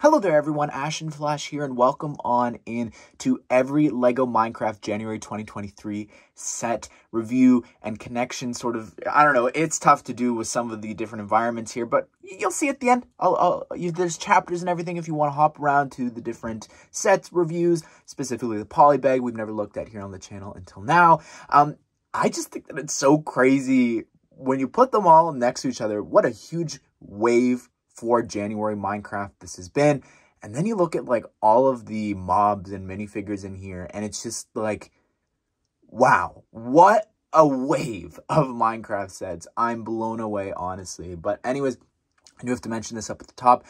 Hello there everyone, Ash and Flash here, and welcome on in to every LEGO Minecraft January 2023 set review and connection sort of, I don't know, it's tough to do with some of the different environments here, but you'll see at the end. There's chapters and everything if you want to hop around to the different sets reviews, specifically the polybag we've never looked at here on the channel until now. I just think that it's so crazy when you put them all next to each other. What a huge wave for January Minecraft this has been. And then you look at like all of the mobs and minifigures in here, and it's just like, wow, what a wave of Minecraft sets. I'm blown away, honestly. But anyways, I do have to mention this up at the top.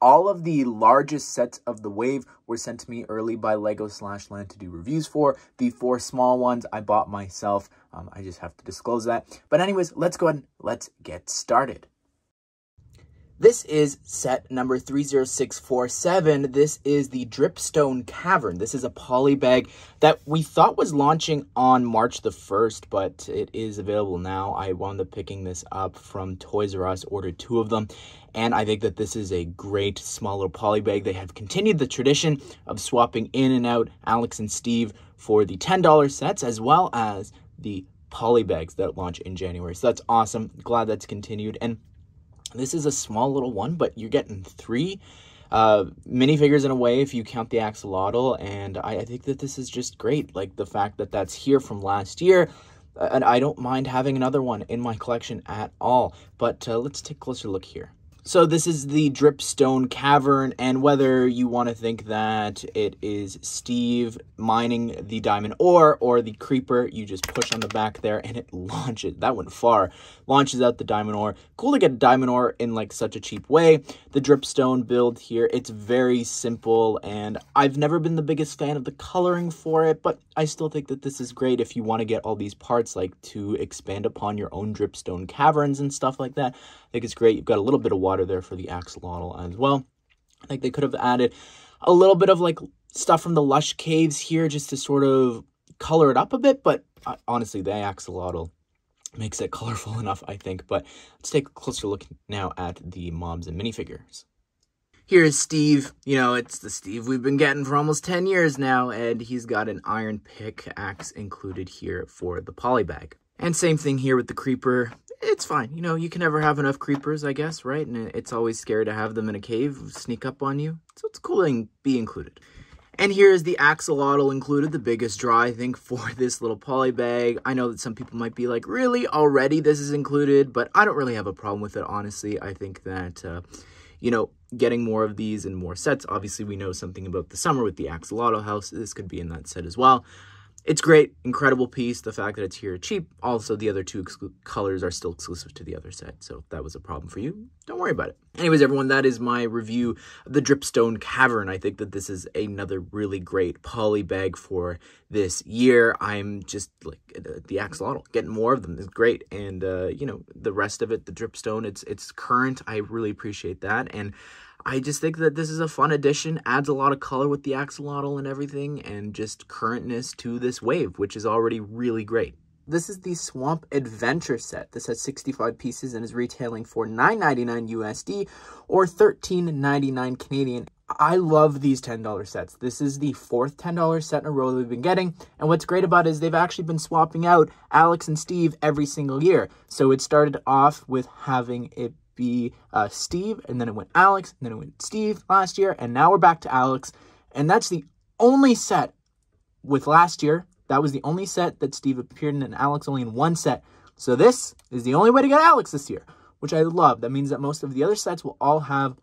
All of the largest sets of the wave were sent to me early by Lego/Land to do reviews for. The 4 small ones I bought myself. I just have to disclose that. But anyways, let's go ahead and let's get started. This is set number 30647. This is the Dripstone Cavern. This is a polybag that we thought was launching on March the 1st, but it is available now. I wound up picking this up from Toys R Us, ordered 2 of them, and I think that this is a great small little polybag. They have continued the tradition of swapping in and out Alex and Steve for the $10 sets, as well as the polybags that launch in January. So that's awesome. Glad that's continued. And this is a small little one, but you're getting 3 minifigures in a way if you count the axolotl, and I think that this is just great. Like the fact that that's here from last year, and I don't mind having another one in my collection at all. But let's take a closer look here. So this is the Dripstone Cavern, and whether you want to think that it is Steve mining the diamond ore or the creeper, you just push on the back there and it launches. That went far. Launches out the diamond ore. Cool to get a diamond ore in like such a cheap way. The Dripstone build here, it's very simple, and I've never been the biggest fan of the coloring for it, but I still think that this is great if you want to get all these parts, like to expand upon your own Dripstone Caverns and stuff like that. I think it's great. You've got a little bit of water there for the axolotl as well. I think they could have added a little bit of like stuff from the lush caves here just to sort of color it up a bit, but honestly, the axolotl makes it colorful enough, I think. But let's take a closer look now at the mobs and minifigures. Here's Steve. You know, it's the Steve we've been getting for almost 10 years now, and he's got an iron pickaxe included here for the polybag. And same thing here with the creeper. It's fine. You know, you can never have enough creepers, I guess, right? And it's always scary to have them in a cave sneak up on you. So it's cool to be included. And here's the axolotl included, the biggest draw, I think, for this little polybag. I know that some people might be like, really? Already this is included? But I don't really have a problem with it, honestly. I think that, you know, getting more of these and more sets. Obviously, we know something about the summer with the axolotl house. This could be in that set as well. It's great, incredible piece. The fact that it's here cheap. Also, the other 2 colors are still exclusive to the other set. So if that was a problem for you, don't worry about it. Anyways, everyone, that is my review of the Dripstone Cavern. I think that this is another really great polybag for this year. I'm just like the axolotl. Getting more of them is great. And, you know, the rest of it, the Dripstone, it's current. I really appreciate that. And I just think that this is a fun addition, adds a lot of color with the axolotl and everything, and just currentness to this wave, which is already really great. This is the Swamp Adventure set. This has 65 pieces and is retailing for $9.99 USD or $13.99 Canadian. I love these $10 sets. This is the 4th $10 set in a row that we've been getting, and what's great about it is they've actually been swapping out Alex and Steve every single year. So it started off with having it be Steve, and then it went Alex, and then it went Steve last year, and now we're back to Alex. And that's the only set with last year. That was the only set that Steve appeared in, and Alex only in 1 set. So this is the only way to get Alex this year, which I love. That means that most of the other sets will all have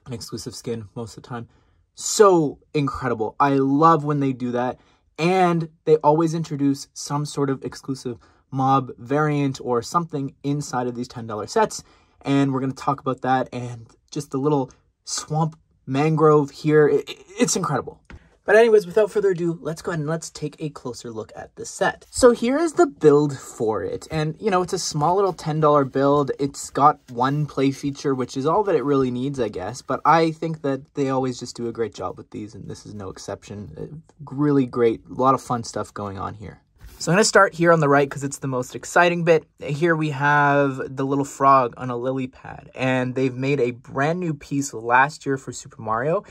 an exclusive skin most of the time. So incredible. I love when they do that, and they always introduce some sort of exclusive mob variant or something inside of these $10 sets. And we're going to talk about that, and just the little swamp mangrove here. It's incredible. But anyways, without further ado, let's go ahead and let's take a closer look at the set. So here is the build for it. And, you know, it's a small little $10 build. It's got 1 play feature, which is all that it really needs, I guess. But I think that they always just do a great job with these, and this is no exception. Really great. A lot of fun stuff going on here. So I'm going to start here on the right because it's the most exciting bit. Here we have the little frog on a lily pad, and they've made a brand new piece last year for Super Mario,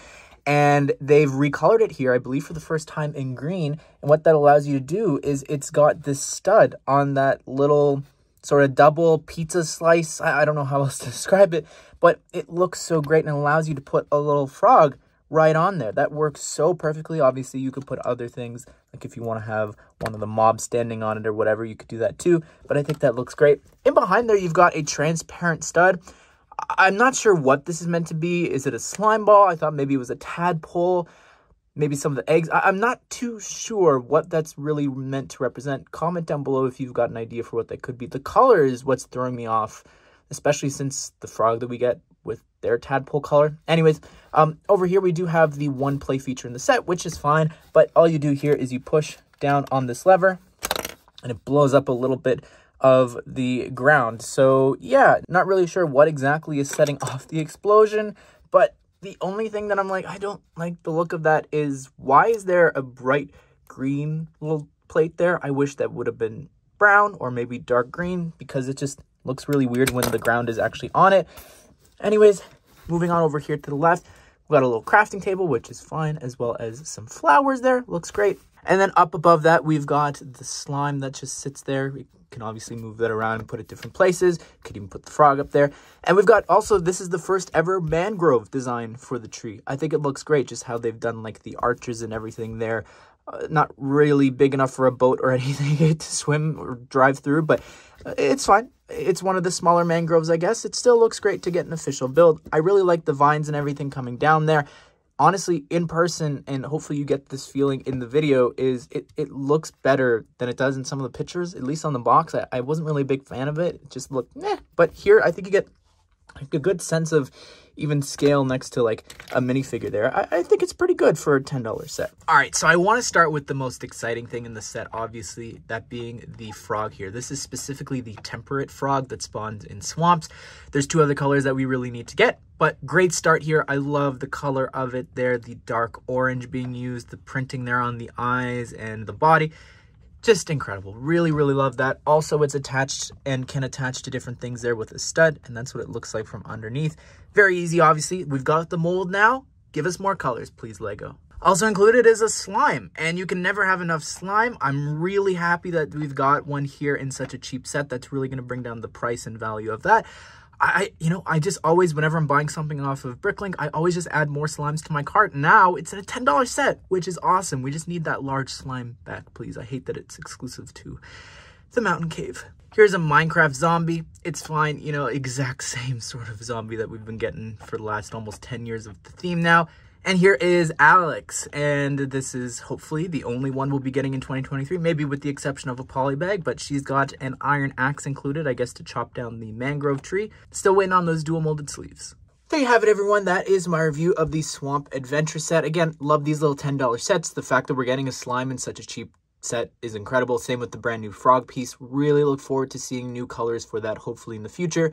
and they've recolored it here, I believe, for the first time in green. And what that allows you to do is it's got this stud on that little sort of double pizza slice. I don't know how else to describe it, but it looks so great and allows you to put a little frog right on there. That works so perfectly. Obviously, you could put other things, like if you want to have one of the mobs standing on it or whatever, you could do that too. But I think that looks great. And behind there, you've got a transparent stud. I'm not sure what this is meant to be. Is it a slime ball? I thought maybe it was a tadpole. Maybe some of the eggs. I'm not too sure what that's really meant to represent. Comment down below if you've got an idea for what that could be. The color is what's throwing me off, especially since the frog that we get with their tadpole color. Anyways, over here we do have the one play feature in the set, which is fine, but all you do here is you push down on this lever and it blows up a little bit of the ground. So yeah, not really sure what exactly is setting off the explosion, but the only thing that I'm like, I don't like the look of that is, why is there a bright green little plate there? I wish that would have been brown or maybe dark green, because it just looks really weird when the ground is actually on it. Anyways, moving on over here to the left, we've got a little crafting table, which is fine, as well as some flowers there. Looks great. And then up above that, we've got the slime that just sits there. We can obviously move that around and put it different places. Could even put the frog up there. And we've got also, this is the first ever mangrove design for the tree. I think it looks great, just how they've done like the arches and everything there. Not really big enough for a boat or anything to swim or drive through, but it's fine. It's one of the smaller mangroves, I guess. It still looks great to get an official build. I really like the vines and everything coming down there. Honestly, in person, and hopefully you get this feeling in the video, is it looks better than it does in some of the pictures, at least on the box. I wasn't really a big fan of it. It just looked meh. But here, I think you get like a good sense of even scale next to like a minifigure there. I think it's pretty good for a $10 set. All right, so I want to start with the most exciting thing in the set, obviously, that being the frog here. This is specifically the temperate frog that spawns in swamps. There's two other colors that we really need to get, but great start here. I love the color of it there, the dark orange being used, the printing there on the eyes and the body. Just incredible. Really, really love that. Also, it's attached and can attach to different things there with a stud, and that's what it looks like from underneath. Very easy, obviously. We've got the mold now. Give us more colors, please, Lego. Also included is a slime, and you can never have enough slime. I'm really happy that we've got one here in such a cheap set. That's really going to bring down the price and value of that. I just always, whenever I'm buying something off of Bricklink, I always just add more slimes to my cart. Now it's a $10 set, which is awesome. We just need that large slime back, please. I hate that it's exclusive to the mountain cave. Here's a Minecraft zombie. It's fine, you know, exact same sort of zombie that we've been getting for the last almost 10 years of the theme now. And here is Alex, and this is hopefully the only one we'll be getting in 2023, maybe with the exception of a poly bag, but she's got an iron axe included, I guess, to chop down the mangrove tree. Still waiting on those dual molded sleeves. There you have it, everyone. That is my review of the Swamp Adventure set. Again, love these little $10 sets. The fact that we're getting a slime in such a cheap set is incredible. Same with the brand new frog piece. Really look forward to seeing new colors for that, hopefully in the future.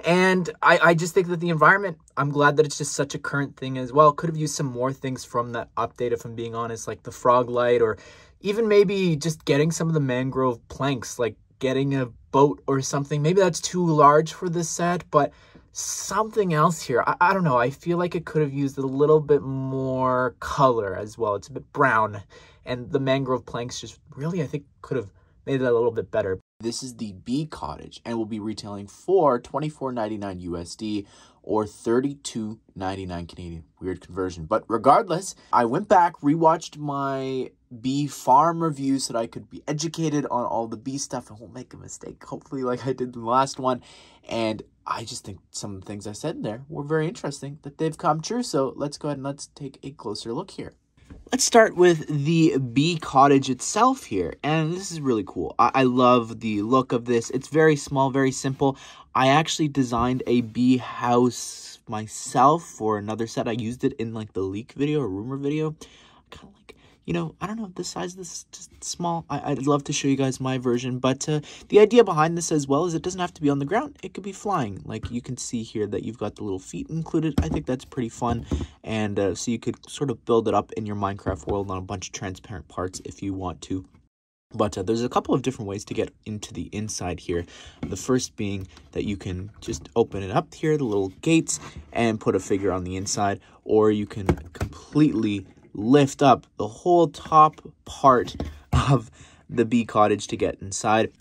And I just think that the environment, I'm glad that it's just such a current thing as well. Could have used some more things from that update, if I'm being honest, like the frog light, or even maybe just getting some of the mangrove planks, like getting a boat or something. Maybe that's too large for this set, but something else here. I don't know. I feel like it could have used a little bit more color as well. It's a bit brown, and the mangrove planks just really, I think, could have made that a little bit better. This is the Bee Cottage, and will be retailing for $24.99 USD or $32.99 Canadian. Weird conversion. But regardless, I went back, rewatched my bee farm reviews so that I could be educated on all the bee stuff and won't make a mistake, hopefully, like I did in the last one. And I just think some of the things I said in there were very interesting, that they've come true. So let's go ahead and let's take a closer look here. Let's start with the Bee Cottage itself here, and this is really cool. I love the look of this. It's very small, very simple. I actually designed a bee house myself for another set. I used it in like the leak video or rumor video. Kind of like, you know, I don't know, the size of this is just small. I'd love to show you guys my version, but the idea behind this as well is it doesn't have to be on the ground. It could be flying. Like you can see here that you've got the little feet included. I think that's pretty fun. And so you could sort of build it up in your Minecraft world on a bunch of transparent parts if you want to. But there's a couple of different ways to get into the inside here. The first being that you can just open it up here, the little gates, and put a figure on the inside, or you can completely lift up the whole top part of the Bee Cottage to get inside.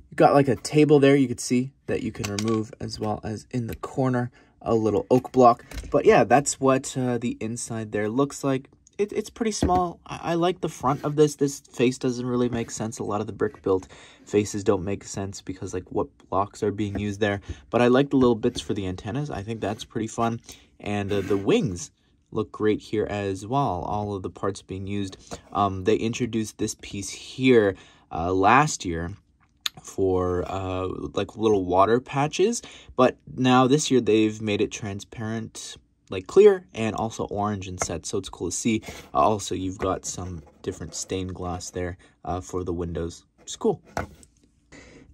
You've got like a table there you could see that you can remove, as well as in the corner a little oak block. But yeah, that's what the inside there looks like. It's pretty small. I like the front of this. This face doesn't really make sense. A lot of the brick-built faces don't make sense because, like, what blocks are being used there. But I like the little bits for the antennas. I think that's pretty fun. And the wings look great here as well. All of the parts being used. They introduced this piece here last year for like little water patches. But now this year they've made it transparent, like clear, and also orange and set, so it's cool to see. Also, you've got some different stained glass there for the windows. It's cool.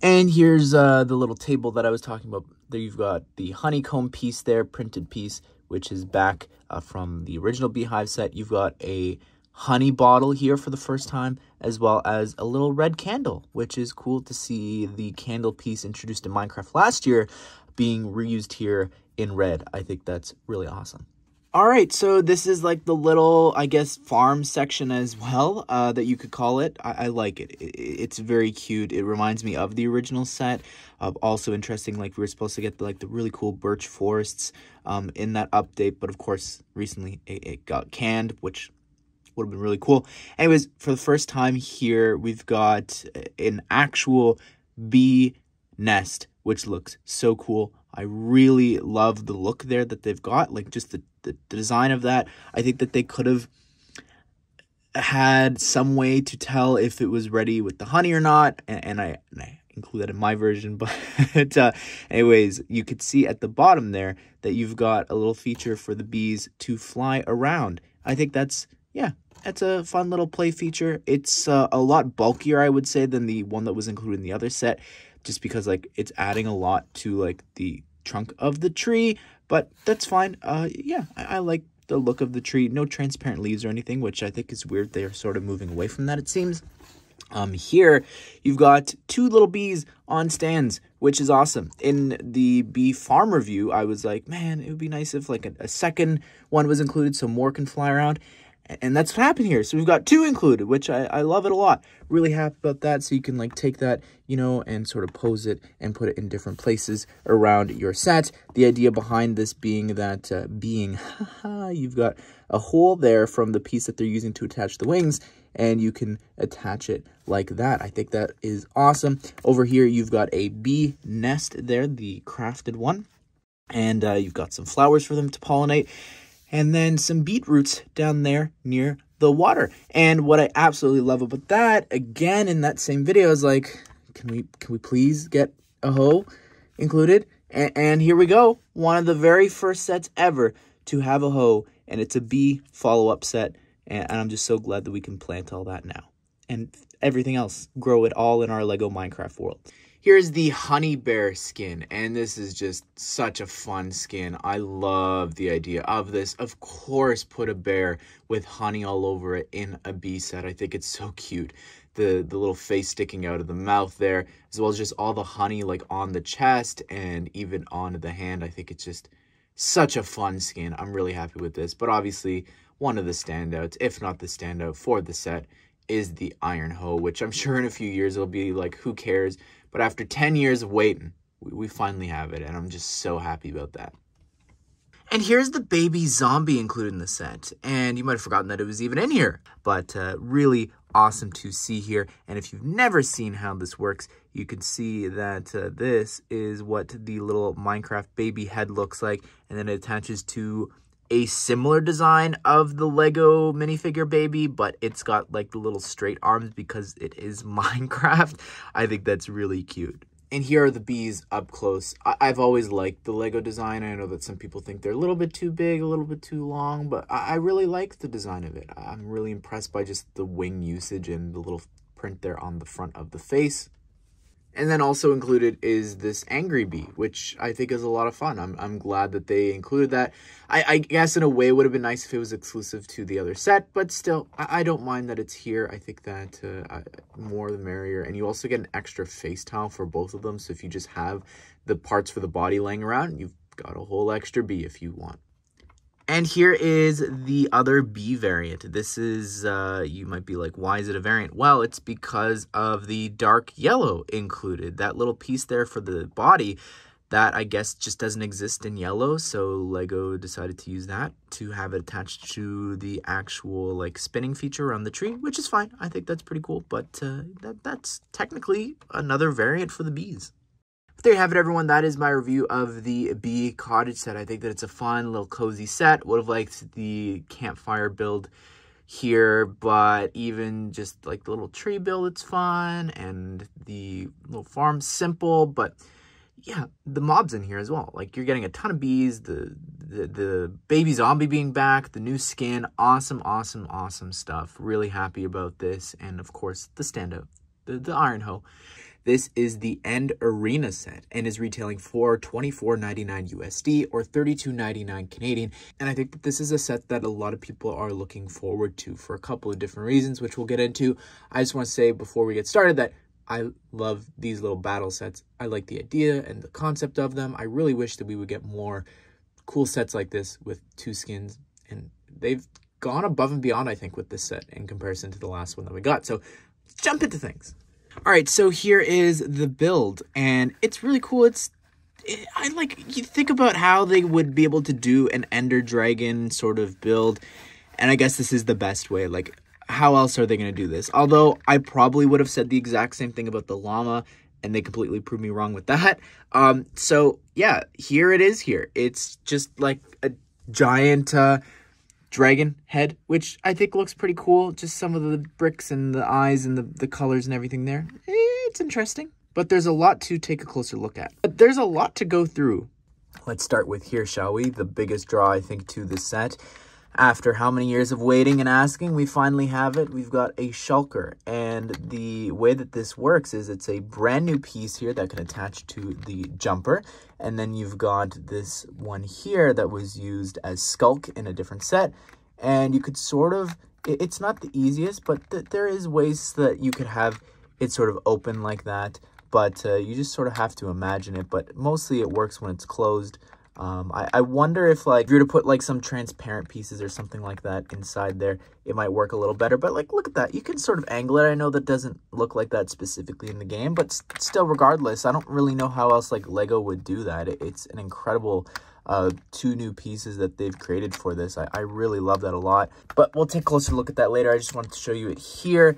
And here's the little table that I was talking about. There you've got the honeycomb piece there, printed piece, which is back from the original Beehive set. You've got a honey bottle here for the first time, as well as a little red candle, which is cool to see the candle piece introduced in Minecraft last year being reused here in red. I think that's really awesome. All right, so this is like the little, I guess, farm section as well, that you could call it. I like it. It's very cute. It reminds me of the original set. Also interesting, like we were supposed to get the really cool birch forests in that update, but of course, recently it got canned, which would have been really cool. Anyways, for the first time here, we've got an actual bee nest, which looks so cool. I really love the look there that they've got, like just the design of that. I think that they could have had some way to tell if it was ready with the honey or not, and I include that in my version. But anyways, you could see at the bottom there that you've got a little feature for the bees to fly around. I think that's, yeah, that's a fun little play feature. It's a lot bulkier, I would say, than the one that was included in the other set, just because like it's adding a lot to like the trunk of the tree, but that's fine. Yeah, I like the look of the tree. No transparent leaves or anything, which I think is weird. They're sort of moving away from that, it seems. Here you've got two little bees on stands, which is awesome. In the bee farm review, I was like, man, it would be nice if like a second one was included so more can fly around. And that's what happened here. So we've got two included, which I love it a lot. Really happy about that. So you can like take that, you know, and sort of pose it and put it in different places around your set. The idea behind this being that you've got a hole there from the piece that they're using to attach the wings, and you can attach it like that. I think that is awesome. Over here, you've got a bee nest there, the crafted one. And you've got some flowers for them to pollinate. And then some beetroots down there near the water. And what I absolutely love about that, again, in that same video, is like, can we please get a hoe included? And here we go. One of the very first sets ever to have a hoe. And it's a bee follow-up set. And I'm just so glad that we can plant all that now. And everything else, grow it all in our Lego Minecraft world. Here's the honey bear skin, and this is just such a fun skin. I love the idea of this. Of course, put a bear with honey all over it in a bee set. I think it's so cute. The little face sticking out of the mouth there, as well as just all the honey like on the chest and even on the hand. I think it's just such a fun skin. I'm really happy with this. But obviously, one of the standouts, if not the standout for the set, is the iron hoe, which I'm sure in a few years it'll be like, who cares? But after 10 years of waiting, we finally have it, and I'm just so happy about that. And here's the baby zombie included in the set, and you might have forgotten that it was even in here, but really awesome to see here. And if you've never seen how this works, you can see that this is what the little Minecraft baby head looks like, and then it attaches to a similar design of the Lego minifigure baby, but it's got like the little straight arms because it is Minecraft. I think that's really cute. And here are the bees up close. I've always liked the Lego design. I know that some people think they're a little bit too big, a little bit too long, but I really like the design of it. I'm really impressed by just the wing usage and the little print there on the front of the face. And then also included is this angry bee, which I think is a lot of fun. I'm glad that they included that. I guess in a way it would have been nice if it was exclusive to the other set, but still, I don't mind that it's here. I think that more the merrier. And you also get an extra face tile for both of them. So if you just have the parts for the body laying around, you've got a whole extra bee if you want. And here is the other bee variant. This is, you might be like, why is it a variant? Well, it's because of the dark yellow included. That little piece there for the body, that I guess just doesn't exist in yellow. So Lego decided to use that to have it attached to the actual like spinning feature on the tree, which is fine. I think that's pretty cool. But that's technically another variant for the bees. There you have it, everyone. That is my review of the Bee Cottage set. I think that it's a fun, little cozy set. Would have liked the campfire build here, but even just like the little tree build, it's fun. And the little farm, simple, but yeah, the mobs in here as well. Like, you're getting a ton of bees, the baby zombie being back, the new skin, awesome, awesome, awesome stuff. Really happy about this. And of course, the standout, the iron hoe. This is the End Arena set and is retailing for $24.99 USD or $32.99 Canadian. And I think that this is a set that a lot of people are looking forward to for a couple of different reasons, which we'll get into. I just want to say before we get started that I love these little battle sets. I like the idea and the concept of them. I really wish that we would get more cool sets like this with 2 skins. And they've gone above and beyond, I think, with this set in comparison to the last one that we got. So let's jump into things. All right, so here is the build, and it's really cool. You think about how they would be able to do an Ender Dragon sort of build, and I guess this is the best way. Like, how else are they going to do this? Although I probably would have said the exact same thing about the llama, and they completely proved me wrong with that. So yeah, here it is here. It's just like a giant dragon head, which I think looks pretty cool. Just some of the bricks and the eyes and the colors and everything there. It's interesting, but there's a lot to take a closer look at. But there's a lot to go through. Let's start with here, shall we? The biggest draw, I think, to this set. After how many years of waiting and asking, we finally have it. We've got a shulker, and the way that this works is it's a brand new piece here that can attach to the jumper, and then you've got this one here that was used as skulk in a different set, and you could sort of, it's not the easiest, but there is ways that you could have it sort of open like that, but you just sort of have to imagine it, but mostly it works when it's closed. I wonder if, like, if you were to put, like, some transparent pieces or something like that inside there, it might work a little better. But, like, look at that. You can sort of angle it. I know that doesn't look like that specifically in the game, but still, regardless, I don't really know how else, like, Lego would do that. It's an incredible 2 new pieces that they've created for this. I really love that a lot. But we'll take a closer look at that later. I just wanted to show you it here.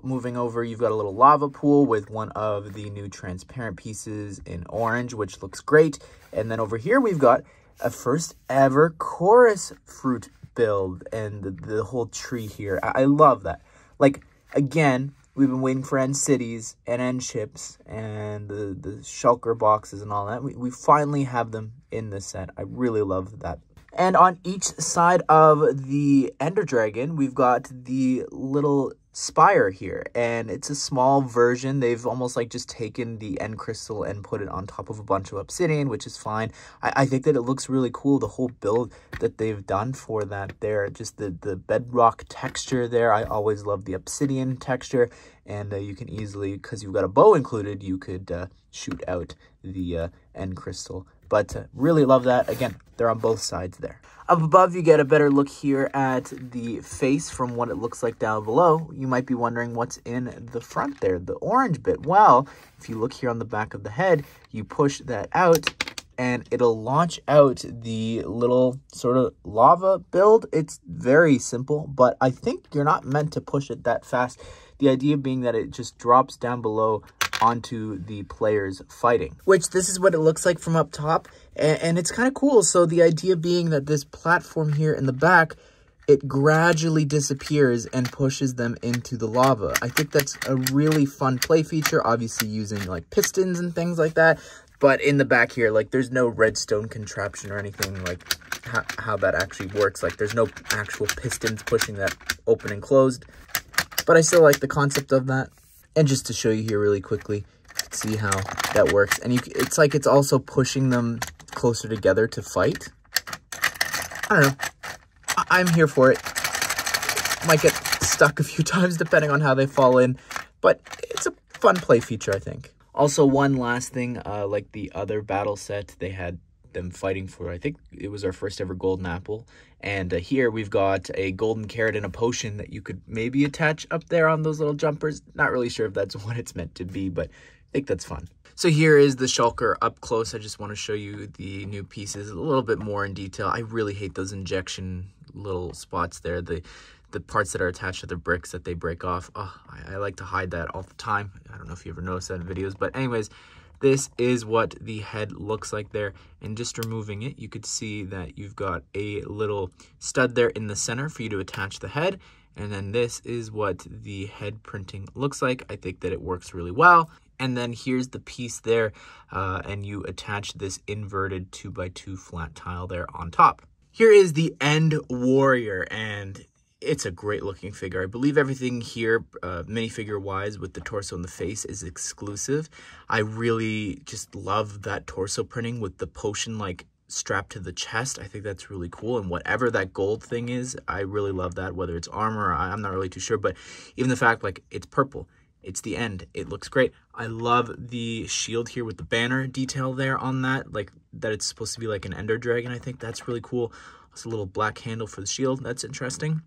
Moving over, you've got a little lava pool with one of the new transparent pieces in orange, which looks great. And then over here, we've got a first ever chorus fruit build and the whole tree here. I love that. Like, again, we've been waiting for end cities and end ships and the shulker boxes and all that. We finally have them in this set. I really love that. And on each side of the Ender Dragon, we've got the little spire here, and it's a small version. They've almost like just taken the end crystal and put it on top of a bunch of obsidian, which is fine. I think that it looks really cool, the whole build that they've done for that there, just the bedrock texture there. I always love the obsidian texture, and you can easily, because you've got a bow included, you could shoot out the end crystal. But really love that. Again, they're on both sides there. Up above, you get a better look here at the face from what it looks like down below. You might be wondering what's in the front there, the orange bit. Well, if you look here on the back of the head, you push that out and it'll launch out the little sort of lava build. It's very simple, but I think you're not meant to push it that fast. The idea being that it just drops down below onto the players fighting, which this is what it looks like from up top, and it's kind of cool. So the idea being that this platform here in the back, it gradually disappears and pushes them into the lava. I think that's a really fun play feature, obviously using like pistons and things like that. But in the back here, like, there's no redstone contraption or anything like how that actually works. Like, there's no actual pistons pushing that open and closed. But I still like the concept of that. And just to show you here really quickly, see how that works. And it's like it's also pushing them closer together to fight. I don't know. I'm here for it. Might get stuck a few times depending on how they fall in, but it's a fun play feature, I think. Also, one last thing, like the other battle set, they had them fighting for, I think it was our first ever golden apple. And here we've got a golden carrot and a potion that you could maybe attach up there on those little jumpers. Not really sure if that's what it's meant to be, but I think that's fun. So here is the shulker up close. I just want to show you the new pieces a little bit more in detail. I really hate those injection little spots there. The parts that are attached to the bricks that they break off. Oh, I like to hide that all the time. I don't know if you ever noticed that in videos, but anyways, this is what the head looks like there. And just removing it, you could see that you've got a little stud there in the center for you to attach the head. And then this is what the head printing looks like. I think that it works really well. And then here's the piece there, and you attach this inverted 2x2 flat tile there on top. Here is the End Warrior, and it's a great looking figure. I believe everything here, minifigure wise, with the torso and the face is exclusive. I really just love that torso printing with the potion like strapped to the chest. I think that's really cool. And whatever that gold thing is, I really love that, whether it's armor, I'm not really too sure, but even the fact like it's purple, it's the end, it looks great. I love the shield here with the banner detail there on that, like that it's supposed to be like an ender dragon. I think that's really cool. It's a little black handle for the shield. That's interesting.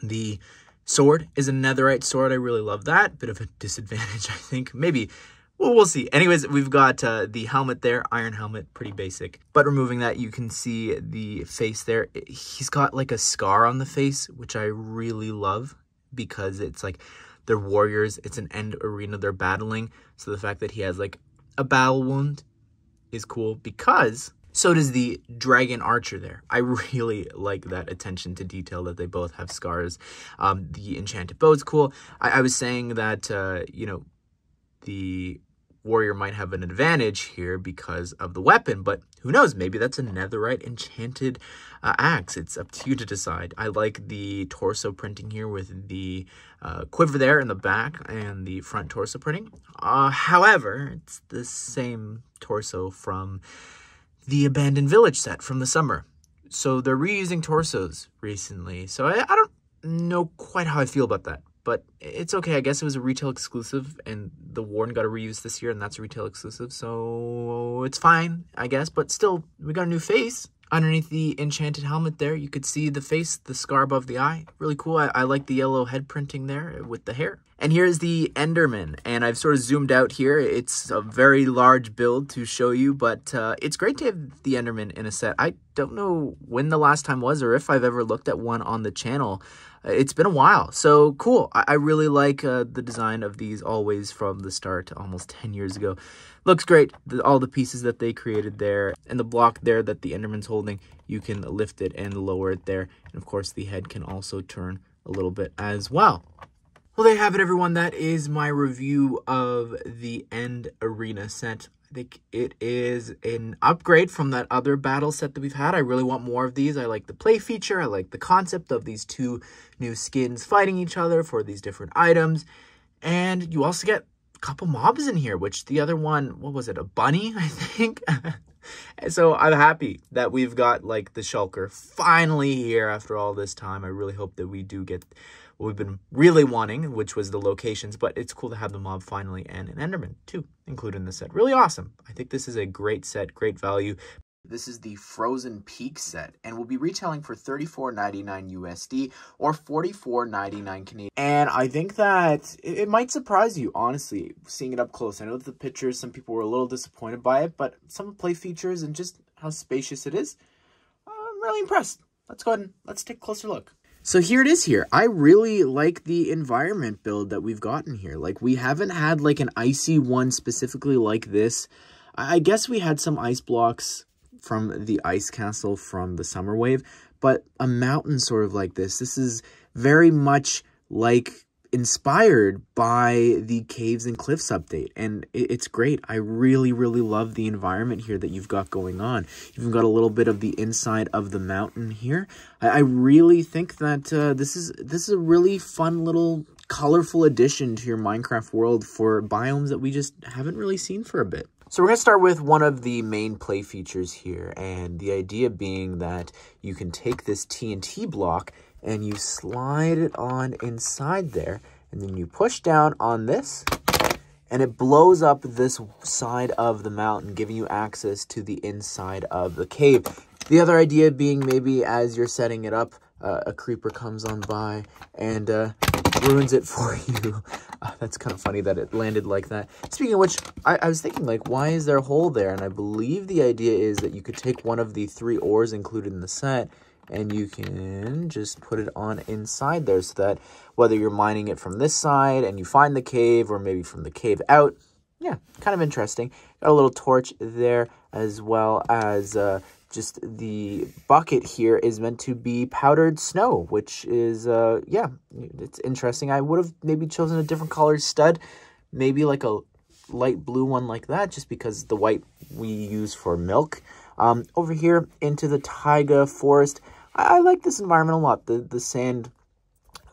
The sword is a netherite sword. I really love that. Bit of a disadvantage, I think. Maybe. Well, we'll see. Anyways, we've got the helmet there. Iron helmet. Pretty basic. But removing that, you can see the face there. He's got like a scar on the face, which I really love because it's like they're warriors. It's an end arena. They're battling. So the fact that he has like a battle wound is cool because so does the dragon archer there. I really like that attention to detail that they both have scars. The enchanted bow is cool. I was saying that, you know, the warrior might have an advantage here because of the weapon, but who knows? Maybe that's a netherite enchanted axe. It's up to you to decide. I like the torso printing here with the quiver there in the back and the front torso printing. However, it's the same torso from the Abandoned Village set from the summer. So they're reusing torsos recently. So I don't know quite how I feel about that. But it's okay. I guess it was a retail exclusive and the Warden got a reuse this year and that's a retail exclusive. So it's fine, I guess. But still, we got a new face. Underneath the enchanted helmet there, you could see the face, the scar above the eye. Really cool. I like the yellow head printing there with the hair. And here's the Enderman, and I've sort of zoomed out here. It's a very large build to show you, but it's great to have the Enderman in a set. I don't know when the last time was or if I've ever looked at one on the channel. It's been a while, so cool. I really like the design of these always from the start, almost 10 years ago. Looks great. All the pieces that they created there, and the block there that the Enderman's holding, you can lift it and lower it there. And of course, the head can also turn a little bit as well. Well, there you have it, everyone. That is my review of the End Arena set. I think it is an upgrade from that other battle set that we've had. I really want more of these. I like the play feature. I like the concept of these two new skins fighting each other for these different items. And you also get a couple mobs in here, which the other one, what was it, a bunny, I think? So I'm happy that we've got like the shulker finally here after all this time. I really hope that we do get what we've been really wanting, which was the locations, but it's cool to have the mob finally and an Enderman too included in the set. Really awesome. I think this is a great set, great value. This is the Frozen Peacks set, and will be retailing for $34.99 USD or $44.99 Canadian. And I think that it might surprise you, honestly, seeing it up close. I know that the pictures, some people were a little disappointed by it, but some play features and just how spacious it is, I'm really impressed. Let's go ahead and let's take a closer look. So here it is here. I really like the environment build that we've gotten here. Like, we haven't had like an icy one specifically like this. I guess we had some ice blocks from the ice castle from the summer wave, but a mountain sort of like this. This is very much like inspired by the Caves and Cliffs update, and it's great. I really, really love the environment here that you've got going on. You've got a little bit of the inside of the mountain here. I really think that this is a really fun little colorful addition to your Minecraft world for biomes that we just haven't really seen for a bit. So we're going to start with one of the main play features here, and the idea being that you can take this TNT block and you slide it on inside there, and then you push down on this, and it blows up this side of the mountain, giving you access to the inside of the cave. The other idea being maybe as you're setting it up, a creeper comes on by and ruins it for you. That's kind of funny that it landed like that. Speaking of which, I was thinking, like, why is there a hole there? And I believe the idea is that you could take one of the 3 ores included in the set and you can just put it on inside there, so that whether you're mining it from this side and you find the cave, or maybe from the cave out, yeah, kind of interesting. Got a little torch there, as well as just the bucket here is meant to be powdered snow, which is, yeah, it's interesting. I would have maybe chosen a different colored stud, maybe like a light blue one like that, just because the white we use for milk. Over here into the taiga forest, I like this environment a lot. The sand,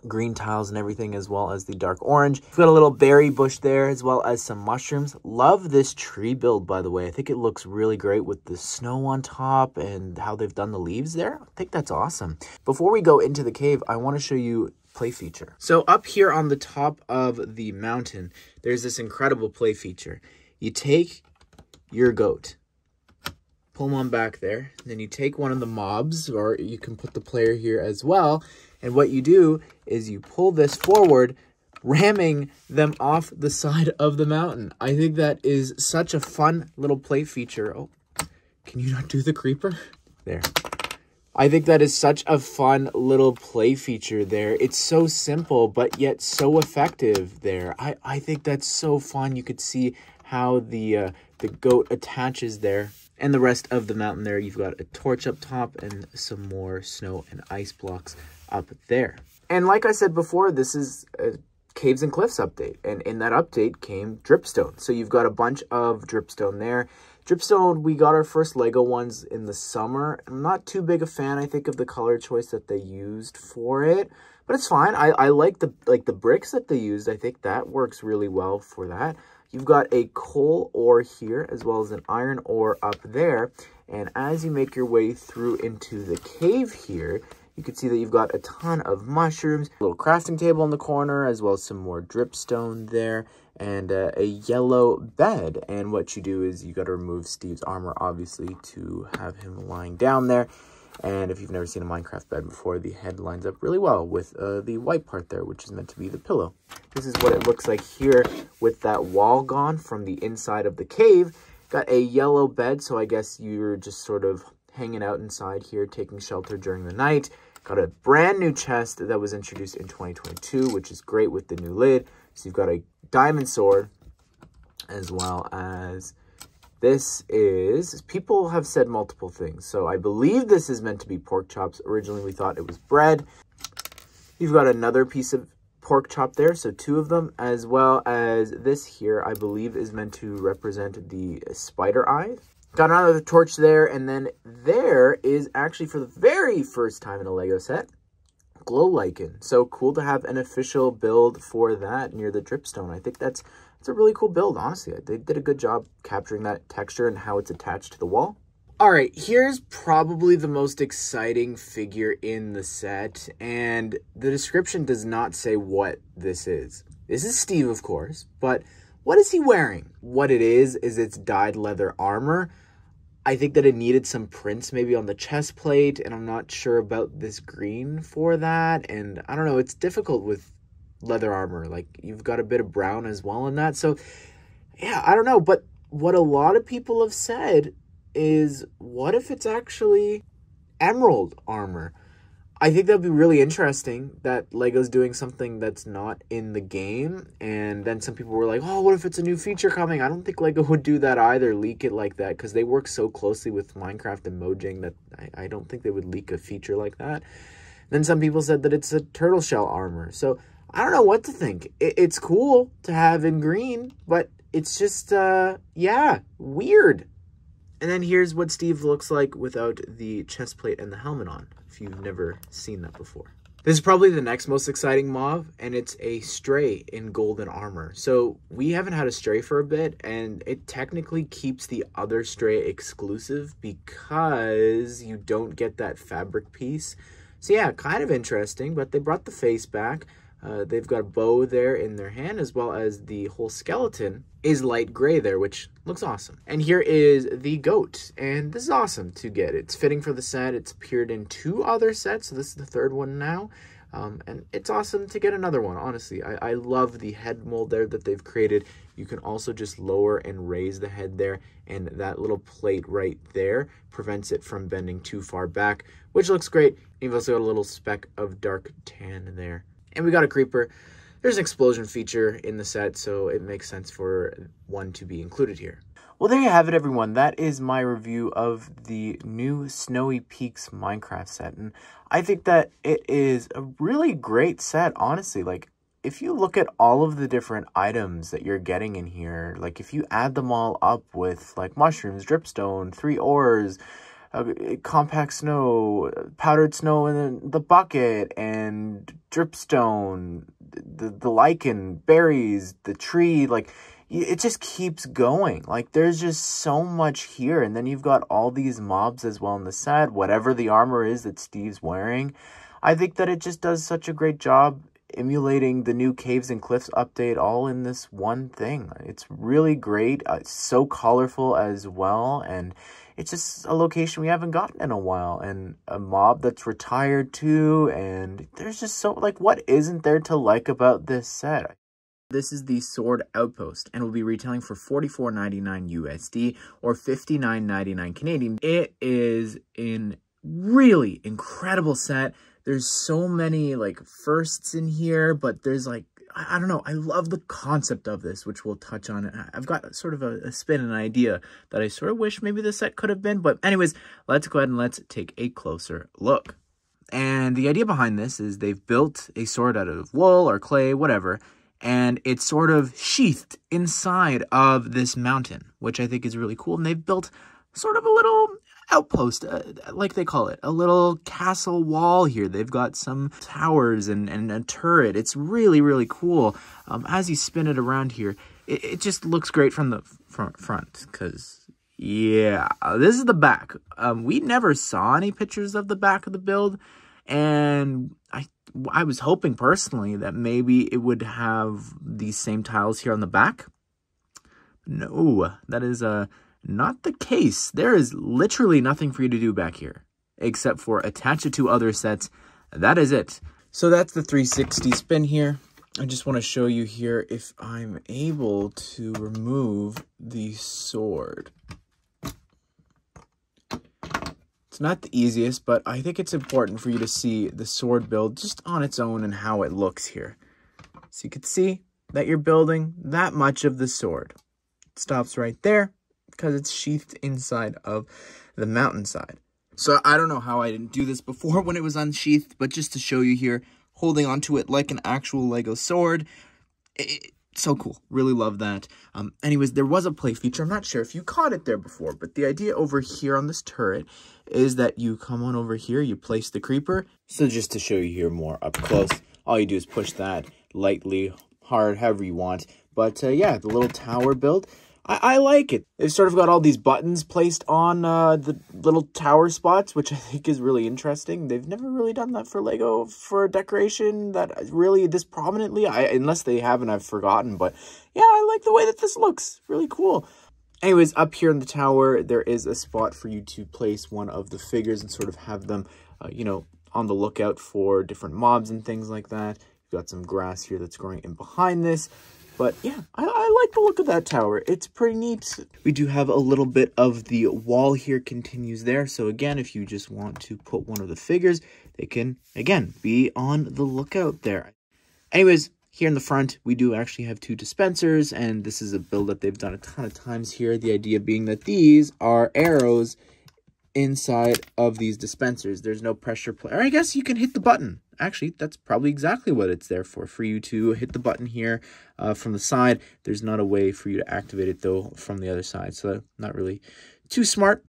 green tiles and everything, as well as the dark orange. We've got a little berry bush there, as well as some mushrooms. Love this tree build, by the way. I think it looks really great with the snow on top and how they've done the leaves there. I think that's awesome. Before we go into the cave, I want to show you play feature. So up here on the top of the mountain, there's this incredible play feature. You take your goat, pull him on back there, and then you take one of the mobs, or you can put the player here as well, and what you do is you pull this forward, ramming them off the side of the mountain. I think that is such a fun little play feature. Oh, can you not do the creeper? There. I think that is such a fun little play feature there. It's so simple, but yet so effective there. I think that's so fun. You could see how the goat attaches there. And the rest of the mountain there, you've got a torch up top and some more snow and ice blocks up there. And like I said before, this is a Caves and Cliffs update. And in that update came Dripstone. So you've got a bunch of Dripstone there. Dripstone, we got our first Lego ones in the summer. I'm not too big a fan, I think, of the color choice that they used for it. But it's fine. I like the bricks that they used. I think that works really well for that. You've got a coal ore here, as well as an iron ore up there. And as you make your way through into the cave here, you can see that you've got a ton of mushrooms, a little crafting table in the corner, as well as some more dripstone there, and a yellow bed. And what you do is you got to remove Steve's armor, obviously, to have him lying down there. And if you've never seen a Minecraft bed before, the head lines up really well with the white part there, which is meant to be the pillow. This is what it looks like here with that wall gone from the inside of the cave. Got a yellow bed, so I guess you're just sort of hanging out inside here, taking shelter during the night. Got a brand new chest that was introduced in 2022, which is great with the new lid. So you've got a diamond sword, as well as... this is, people have said multiple things. So I believe this is meant to be pork chops. Originally, we thought it was bread. You've got another piece of pork chop there, so 2 of them, as well as this here, I believe is meant to represent the spider eyes. Got another torch there, and then there is actually, for the very first time in a Lego set, glow lichen. So cool to have an official build for that near the dripstone. I think that's a really cool build, honestly. They did a good job capturing that texture and how it's attached to the wall. All right, here's probably the most exciting figure in the set, and the description does not say what this is. This is Steve, of course, but what is he wearing? What it is it's dyed leather armor. I think that it needed some prints maybe on the chest plate, and I'm not sure about this green for that, and I don't know, it's difficult with leather armor. Like, you've got a bit of brown as well in that, so yeah, I don't know. But what a lot of people have said is, what if it's actually emerald armor? I think that'd be really interesting that Lego's doing something that's not in the game. And then some people were like, oh, what if it's a new feature coming? I don't think Lego would do that either, leak it like that, because they work so closely with Minecraft and Mojang that I don't think they would leak a feature like that. Then some people said that it's a turtle shell armor. So I don't know what to think. It's cool to have in green, but it's just, yeah, weird. And then here's what Steve looks like without the chest plate and the helmet on, if you've never seen that before. This is probably the next most exciting mob, and it's a stray in golden armor. So we haven't had a stray for a bit, and it technically keeps the other stray exclusive because you don't get that fabric piece. So yeah, kind of interesting, but they brought the face back. They've got a bow there in their hand, as well as the whole skeleton is light gray there, which looks awesome. And here is the goat, and this is awesome to get. It's fitting for the set. It's appeared in 2 other sets, so this is the 3rd one now. And it's awesome to get another one, honestly. I love the head mold there that they've created. You can also just lower and raise the head there, and that little plate right there prevents it from bending too far back, which looks great. You've also got a little speck of dark tan there. And we got a creeper. There's an explosion feature in the set, so it makes sense for one to be included here. Well, there you have it, everyone. That is my review of the new Snowy Peaks Minecraft set. And I think that it is a really great set, honestly. Like, if you look at all of the different items that you're getting in here, like if you add them all up with like mushrooms, dripstone, 3 ores, compact snow, powdered snow in the bucket, and dripstone, the lichen, berries, the tree, like it just keeps going. Like there's just so much here. And then you've got all these mobs as well in the set, whatever the armor is that Steve's wearing. I think that it just does such a great job emulating the new Caves and Cliffs update all in this one thing. It's really great. It's so colorful as well, and it's just a location we haven't gotten in a while, and a mob that's retired too, and there's just so, like, what isn't there to like about this set? This is the Sword Outpost, and will be retailing for $44.99 USD or $59.99 Canadian. It is a really incredible set. There's so many, like, firsts in here, but there's, like, I don't know. I love the concept of this, which we'll touch on. I've got sort of a spin and an idea that I sort of wish maybe the set could have been. But anyways, let's go ahead and let's take a closer look. And the idea behind this is they've built a sword out of wool or clay, whatever, and it's sort of sheathed inside of this mountain, which I think is really cool. And they've built sort of a little outpost, like they call it, a little castle wall here. They've got some towers and a turret. It's really, really cool. As you spin it around here, it just looks great from the front, because, yeah, this is the back. We never saw any pictures of the back of the build, and I was hoping personally that maybe it would have these same tiles here on the back. No, that is not the case. There is literally nothing for you to do back here except for attach it to other sets. That is it. So that's the 360 spin here. I just want to show you here if I'm able to remove the sword. It's not the easiest, but I think it's important for you to see the sword build just on its own and how it looks here. So you can see that you're building that much of the sword. It stops right there, because it's sheathed inside of the mountainside. So I don't know how I didn't do this before when it was unsheathed, but just to show you here, holding onto it like an actual Lego sword. So cool. Really love that. Anyways, there was a play feature. I'm not sure if you caught it there before, but the idea over here on this turret is that you come on over here, you place the creeper. So just to show you here more up close, all you do is push that lightly, hard, however you want. But yeah, the little tower build, I like it. They've sort of got all these buttons placed on the little tower spots, which I think is really interesting. They've never really done that for Lego for decoration that really this prominently. Unless they haven't, I've forgotten. But yeah, I like the way that this looks. Really cool. Anyways, up here in the tower, there is a spot for you to place one of the figures and sort of have them, you know, on the lookout for different mobs and things like that. You've got some grass here that's growing in behind this. But yeah, I like the look of that tower. It's pretty neat. We do have a little bit of the wall here continues there. So again, if you just want to put one of the figures, they can, again, be on the lookout there. Anyways, here in the front, we do actually have 2 dispensers. And this is a build that they've done a ton of times here. The idea being that these are arrows inside of these dispensers. There's no pressure play. Or I guess you can hit the button. Actually, that's probably exactly what it's there for you to hit the button here from the side. There's not a way for you to activate it, though, from the other side. So not really too smart.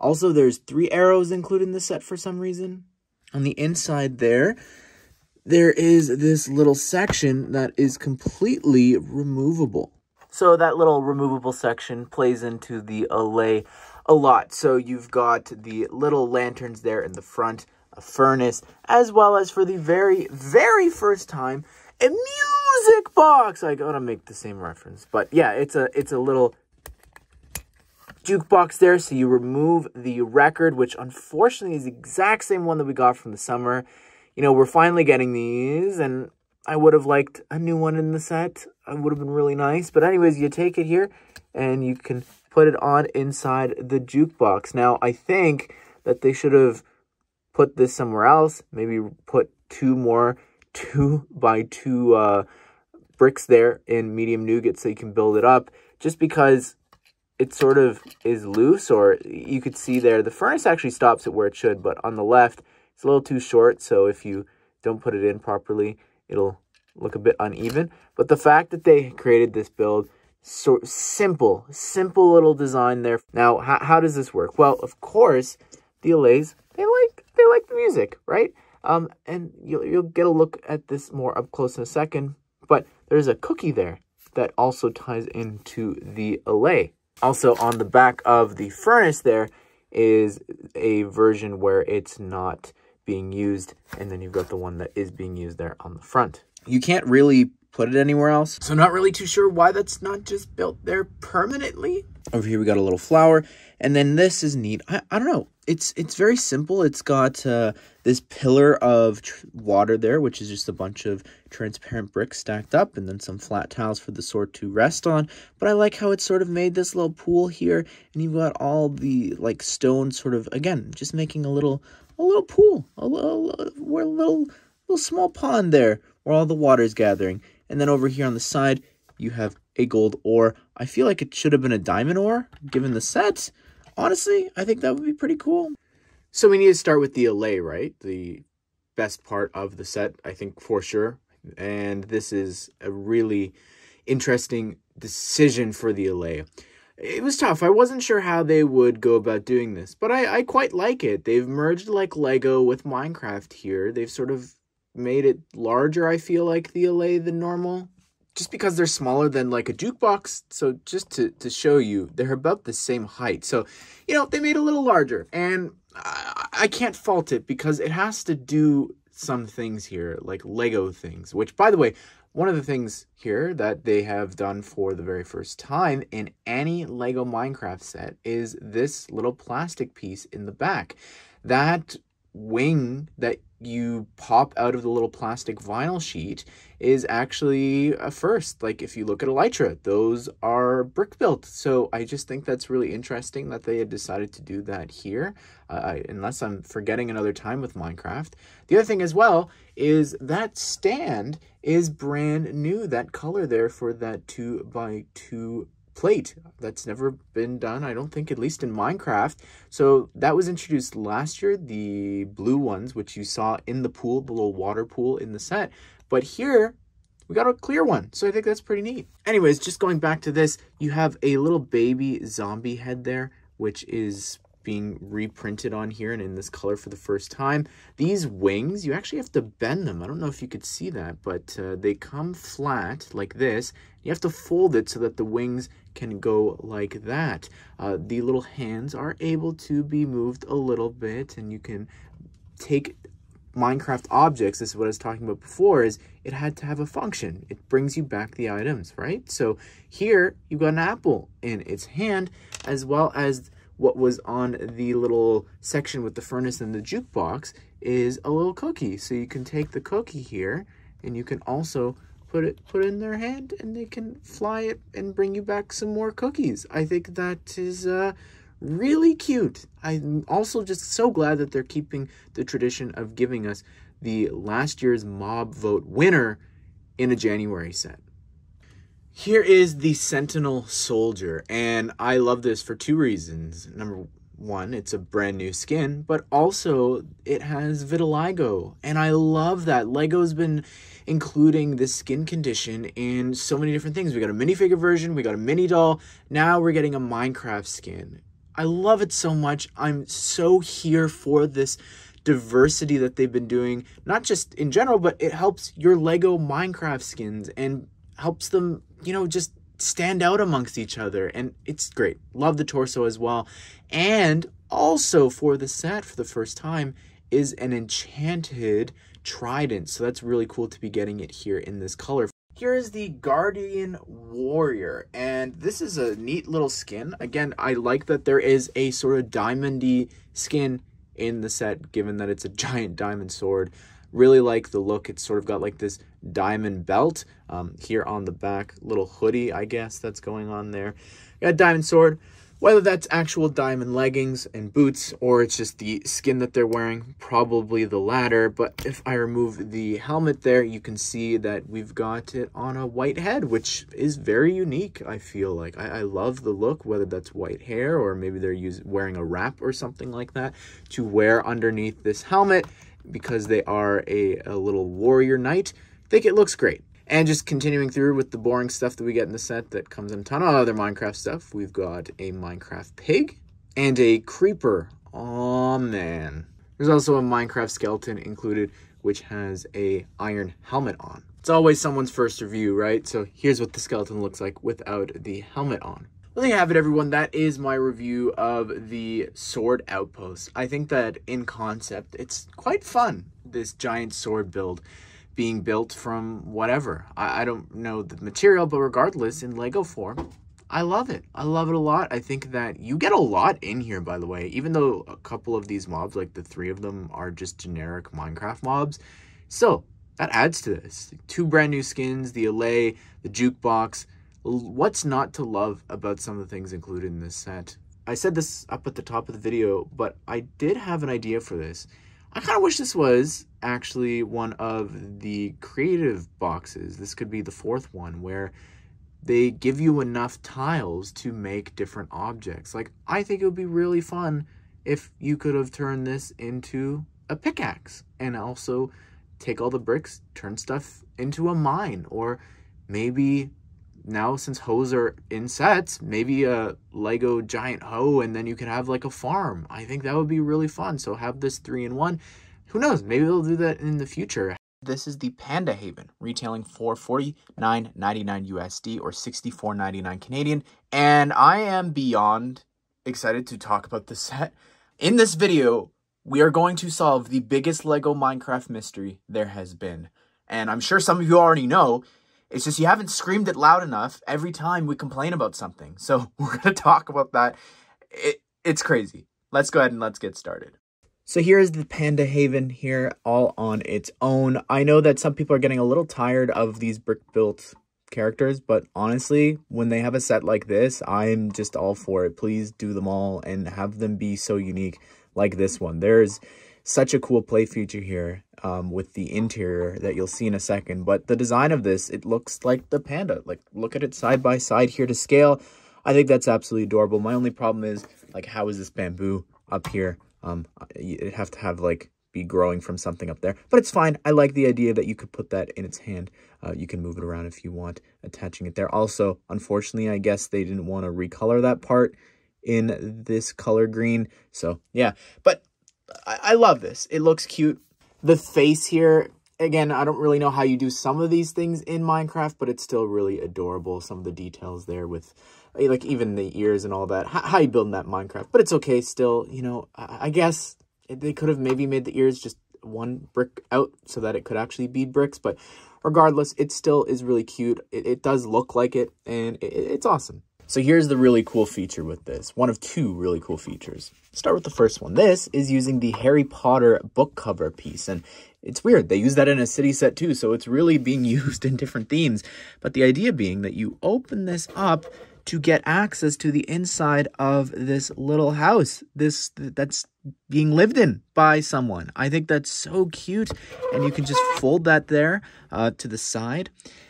Also, there's 3 arrows included in the set for some reason. On the inside there, there is this little section that is completely removable. So that little removable section plays into the allay a lot. So you've got the little lanterns there in the front, a furnace, as well as for the very, very first time, a music box. I gotta make the same reference, but yeah, it's a little jukebox there. So you remove the record, which unfortunately is the exact same one that we got from the summer. You know, we're finally getting these, and I would have liked a new one in the set. It would have been really nice. But anyways, you take it here, and you can put it on inside the jukebox. Now, I think that they should have put this somewhere else. Maybe put 2 by 2 bricks there in medium nougat so you can build it up. Just because it sort of is loose, or you could see there, the furnace actually stops it where it should, but on the left, it's a little too short, so if you don't put it in properly, it'll look a bit uneven. But the fact that they created this build, so simple little design there. Now, how does this work? Well, of course, the allays, they like the music, right? And you'll get a look at this more up close in a second, but there's a cookie there that also ties into the allay. Also, on the back of the furnace there is a version where it's not being used, and then you've got the one that is being used there on the front. You can't really put it anywhere else, so not really too sure why that's not just built there permanently. Over here we got a little flower, and then this is neat. I don't know. It's very simple. It's got this pillar of water there, which is just a bunch of transparent bricks stacked up, and then some flat tiles for the sword to rest on. But I like how it sort of made this little pool here, and you've got all the like stone sort of, again, just making a little pool, a little small pond there where all the water is gathering. And then over here on the side, you have a gold ore. I feel like it should have been a diamond ore, given the set. Honestly, I think that would be pretty cool. So we need to start with the allay, right? The best part of the set, I think, for sure. And this is a really interesting decision for the allay. It was tough. I wasn't sure how they would go about doing this, but I quite like it. They've merged like Lego with Minecraft here. They've sort of made it larger, I feel like, the allay than normal. Just because they're smaller than like a jukebox. So just to show you, they're about the same height. So, you know, they made it a little larger. And I can't fault it because it has to do some things here, like Lego things. Which, by the way, one of the things here that they have done for the very first time in any Lego Minecraft set is this little plastic piece in the back. That wing that you pop out of the little plastic vinyl sheet is actually a first. Like if you look at Elytra, those are brick built. So I just think that's really interesting that they had decided to do that here, unless I'm forgetting another time with Minecraft. The other thing as well is that stand is brand new. That color there for that 2x2 plate. That's never been done, I don't think, at least in Minecraft. So that was introduced last year, the blue ones, which you saw in the pool, the little water pool in the set. But here, we got a clear one. So I think that's pretty neat. Anyways, just going back to this, you have a little baby zombie head there, which is being reprinted on here and in this color for the first time. These wings, you actually have to bend them. I don't know if you could see that, but they come flat like this. You have to fold it so that the wings can go like that. The little hands are able to be moved a little bit, and you can take Minecraft objects. This is what I was talking about before, is it had to have a function. It brings you back the items, right? So here you've got an apple in its hand, as well as what was on the little section with the furnace and the jukebox is a little cookie. So you can take the cookie here, and you can also put it in their hand, and they can fly it and bring you back some more cookies. I think that is really cute. I'm also just so glad that they're keeping the tradition of giving us the last year's mob vote winner in a January set. Here is the Sentinel Soldier, and I love this for 2 reasons. Number one, it's a brand new skin, but also it has vitiligo, and I love that. Lego's been including this skin condition in so many different things. We got a minifigure version, we got a mini doll, now we're getting a Minecraft skin. I love it so much. I'm so here for this diversity that they've been doing, not just in general, but it helps your Lego Minecraft skins and helps them, you know, just stand out amongst each other. And it's great. Love the torso as well. And also for the set, for the first time, is an enchanted trident. So that's really cool to be getting it here in this color. Here is the Guardian Warrior, and this is a neat little skin. Again, I like that there is a sort of diamondy skin in the set, given that it's a giant diamond sword. Really like the look. It's sort of got like this diamond belt here on the back, little hoodie, I guess, that's going on there. Got a diamond sword. Whether that's actual diamond leggings and boots or it's just the skin that they're wearing, probably the latter. But if I remove the helmet there, you can see that we've got it on a white head, which is very unique, I feel like. I love the look, whether that's white hair or maybe they're wearing a wrap or something like that to wear underneath this helmet because they are a little warrior knight. I think it looks great. And just continuing through with the boring stuff that we get in the set that comes in a ton of other Minecraft stuff, we've got a Minecraft pig and a creeper. Oh man. There's also a Minecraft skeleton included, which has a iron helmet on. It's always someone's first review, right? So here's what the skeleton looks like without the helmet on. Well, there you have it, everyone. That is my review of the Sword Outpost. I think that in concept, it's quite fun, this giant sword build being built from whatever. I don't know the material, but regardless, in Lego form, I love it. I love it a lot. I think that you get a lot in here, by the way. Even though a couple of these mobs, like the 3 of them, are just generic Minecraft mobs, still, that adds to this. 2 brand new skins, the Allay, the jukebox. What's not to love about some of the things included in this set? I said this up at the top of the video, but I did have an idea for this. I kind of wish this was actually one of the creative boxes. This could be the 4th one where they give you enough tiles to make different objects. Like, I think it would be really fun if you could have turned this into a pickaxe and also take all the bricks, turn stuff into a mine, or maybe now since hoes are in sets, maybe a Lego giant hoe, and then you could have like a farm. I think that would be really fun. So have this 3-in-1. Who knows? Maybe they'll do that in the future. This is the Panda Haven, retailing for $49.99 USD or $64.99 Canadian. And I am beyond excited to talk about this set. In this video, we are going to solve the biggest Lego Minecraft mystery there has been. And I'm sure some of you already know. It's just you haven't screamed it loud enough every time we complain about something. So we're going to talk about that. It's crazy. Let's go ahead and let's get started. So here's the Panda Haven here all on its own. I know that some people are getting a little tired of these brick-built characters, but honestly, when they have a set like this, I'm just all for it. Please do them all and have them be so unique like this one. There's such a cool play feature here with the interior that you'll see in a second. But the design of this, it looks like the panda. Like, look at it side by side here to scale. I think that's absolutely adorable. My only problem is, like, how is this bamboo up here? It'd have to have, like, be growing from something up there. But it's fine. I like the idea that you could put that in its hand. You can move it around if you want, attaching it there. Also, unfortunately, I guess they didn't want to recolor that part in this color green. So, yeah. But I love this. It looks cute. The face here, again, I don't really know how you do some of these things in Minecraft, but it's still really adorable. Some of the details there with, like, even the ears and all that. How you building that Minecraft? But it's okay still, you know. I guess they could have maybe made the ears just one brick out so that it could actually be bricks. But regardless, it still is really cute. It does look like it, and it's awesome. So here's the really cool feature with this. One of 2 really cool features. Start with the first one. This is using the Harry Potter book cover piece. And it's weird. They use that in a city set too. So it's really being used in different themes. But the idea being that you open this up to get access to the inside of this little house. That's being lived in by someone. I think that's so cute. And you can just fold that there to the side.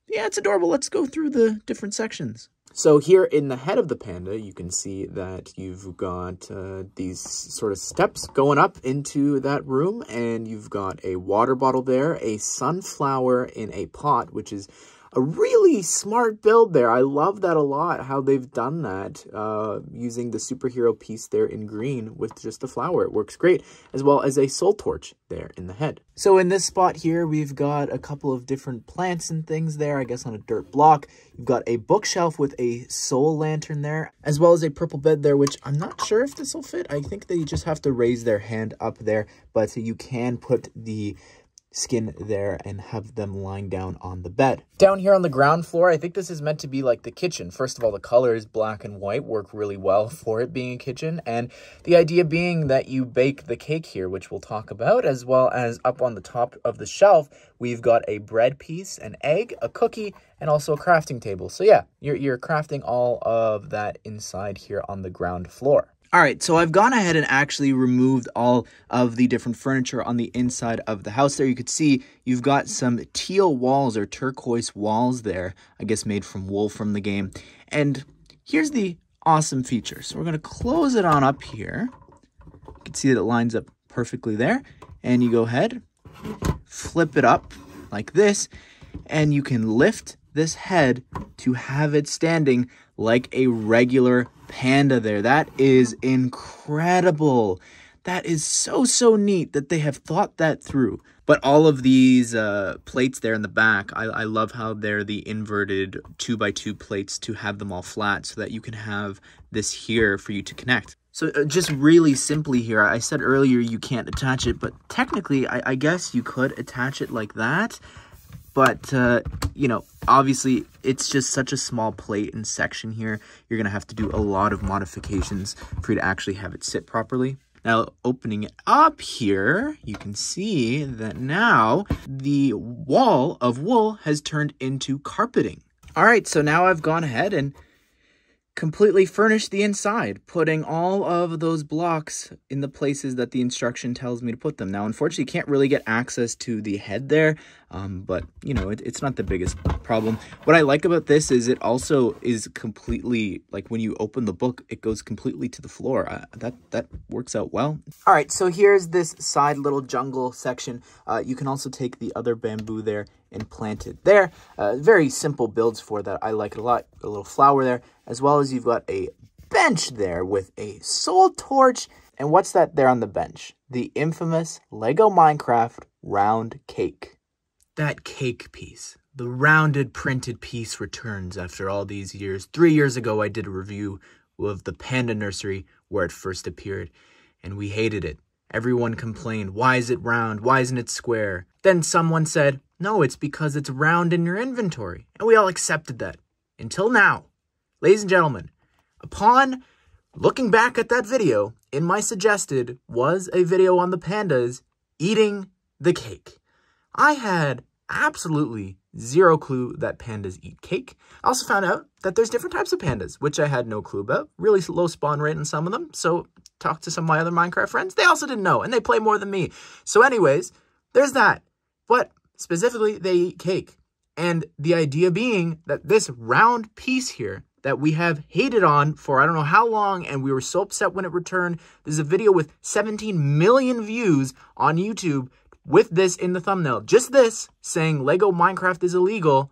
Yeah, it's adorable. Let's go through the different sections. So here in the head of the panda, you can see that you've got these sort of steps going up into that room, and you've got a water bottle there, a sunflower in a pot, which is a really smart build there. I love that a lot, how they've done that, using the superhero piece there in green with just the flower. It works great, as well as a soul torch there in the head. So in this spot here, we've got a couple of different plants and things there, I guess on a dirt block. You've got a bookshelf with a soul lantern there, as well as a purple bed there, which I'm not sure if this will fit. I think they just have to raise their hand up there, but you can put the skin there and have them lying down on the bed. Down here on the ground floor, I think this is meant to be like the kitchen. First of all, the colors black and white work really well for it being a kitchen, and the idea being that you bake the cake here, which we'll talk about, as well as up on the top of the shelf, we've got a bread piece, an egg, a cookie, and also a crafting table. So yeah, you're crafting all of that inside here on the ground floor. All right, so I've gone ahead and actually removed all of the different furniture on the inside of the house there. You could see you've got some teal walls or turquoise walls there, I guess made from wool from the game. And here's the awesome feature. So we're going to close it on up here. You can see that it lines up perfectly there. And you go ahead, flip it up like this, and you can lift this head to have it standing like a regular panda there. That is incredible. That is so neat that they have thought that through. But all of these plates there in the back, I love how they're the inverted 2x2 plates to have them all flat so that you can have this here for you to connect. So just really simply here, I said earlier you can't attach it, but technically I guess you could attach it like that. But, you know, obviously, it's just such a small plate and section here. You're going to have to do a lot of modifications for you to actually have it sit properly. Now, opening it up here, you can see that now the wall of wool has turned into carpeting. All right, so now I've gone ahead and completely furnished the inside, putting all of those blocks in the places that the instruction tells me to put them. Now, unfortunately, you can't really get access to the head there, but, you know, it's not the biggest problem. What I like about this is it also is completely, like, when you open the book, it goes completely to the floor. That works out well. All right, so here's this side little jungle section. You can also take the other bamboo there and plant it there. Very simple builds for that. I like it a lot. A little flower there, as well as you've got a bench there with a soul torch. And what's that there on the bench? The infamous Lego Minecraft round cake. That cake piece, the rounded printed piece, returns after all these years. 3 years ago, I did a review of the Panda Nursery where it first appeared, and we hated it. Everyone complained, why is it round? Why isn't it square? Then someone said, no, it's because it's round in your inventory. And we all accepted that. Until now. Ladies and gentlemen, upon looking back at that video, in my suggested was a video on the pandas eating the cake. I had absolutely zero clue that pandas eat cake. I also found out that there's different types of pandas, which I had no clue about. Really low spawn rate in some of them. So talk to some of my other Minecraft friends. They also didn't know, and they play more than me. So anyways, there's that. But specifically, they eat cake. And the idea being that this round piece here that we have hated on for I don't know how long, and we were so upset when it returned. There's a video with 17 million views on YouTube with this in the thumbnail. Just this, saying Lego Minecraft is illegal.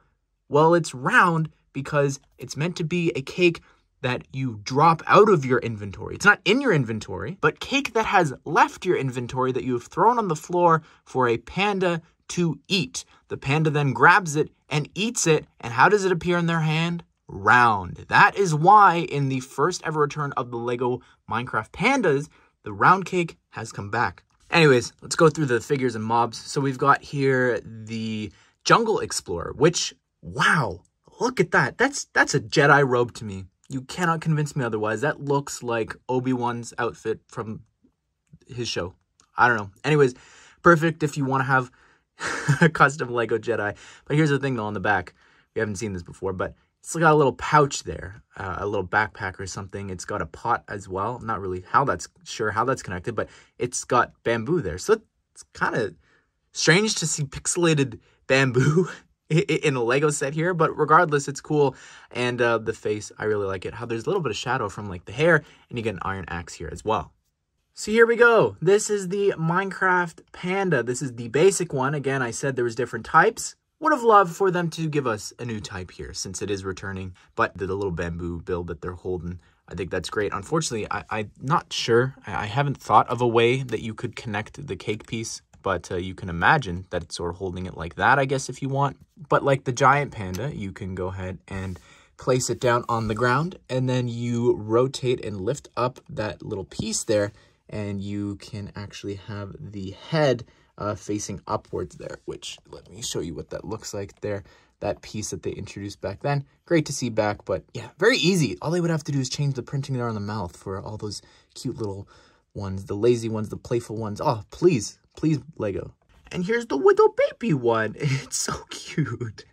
Well, it's round because it's meant to be a cake that you drop out of your inventory. It's not in your inventory, but cake that has left your inventory that you have thrown on the floor for a panda to eat. The panda then grabs it and eats it, and how does it appear in their hand? Round. That is why in the first ever return of the Lego Minecraft pandas, the round cake has come back. Anyways, let's go through the figures and mobs. So we've got here the Jungle Explorer, which, wow, look at that. That's a Jedi robe to me. You cannot convince me otherwise. That looks like Obi-Wan's outfit from his show. I don't know. Anyways, perfect if you want to have a custom Lego Jedi. But here's the thing, though, on the back. We haven't seen this before, but it's got a little pouch there, a little backpack or something. It's got a pot as well. I'm not really sure how that's connected, but it's got bamboo there. So it's kind of strange to see pixelated bamboo in a Lego set here, but regardless, it's cool. And the face, I really like it. How there's a little bit of shadow from like the hair, and you get an iron axe here as well. So here we go. This is the Minecraft Panda. This is the basic one. Again, I said there was different types. would have loved for them to give us a new type here since it is returning, but the little bamboo build that they're holding, I think that's great. Unfortunately, I'm not sure. I haven't thought of a way that you could connect the cake piece, but you can imagine that it's sort of holding it like that, I guess, if you want. But like the giant panda, you can go ahead and place it down on the ground, and then you rotate and lift up that little piece there, and you can actually have the head facing upwards there, which let me show you what that looks like there. That piece that they introduced back then. Great to see back, but yeah, very easy. All they would have to do is change the printing there on the mouth for all those cute little ones, the lazy ones, the playful ones. Oh, please, please, Lego. And here's the little baby one. It's so cute.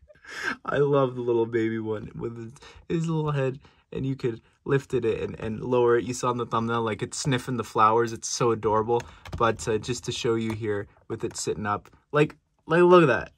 I love the little baby one with his little head, and you could lift it and lower it. You saw in the thumbnail, like it's sniffing the flowers. It's so adorable. But just to show you here with it sitting up, like look at that.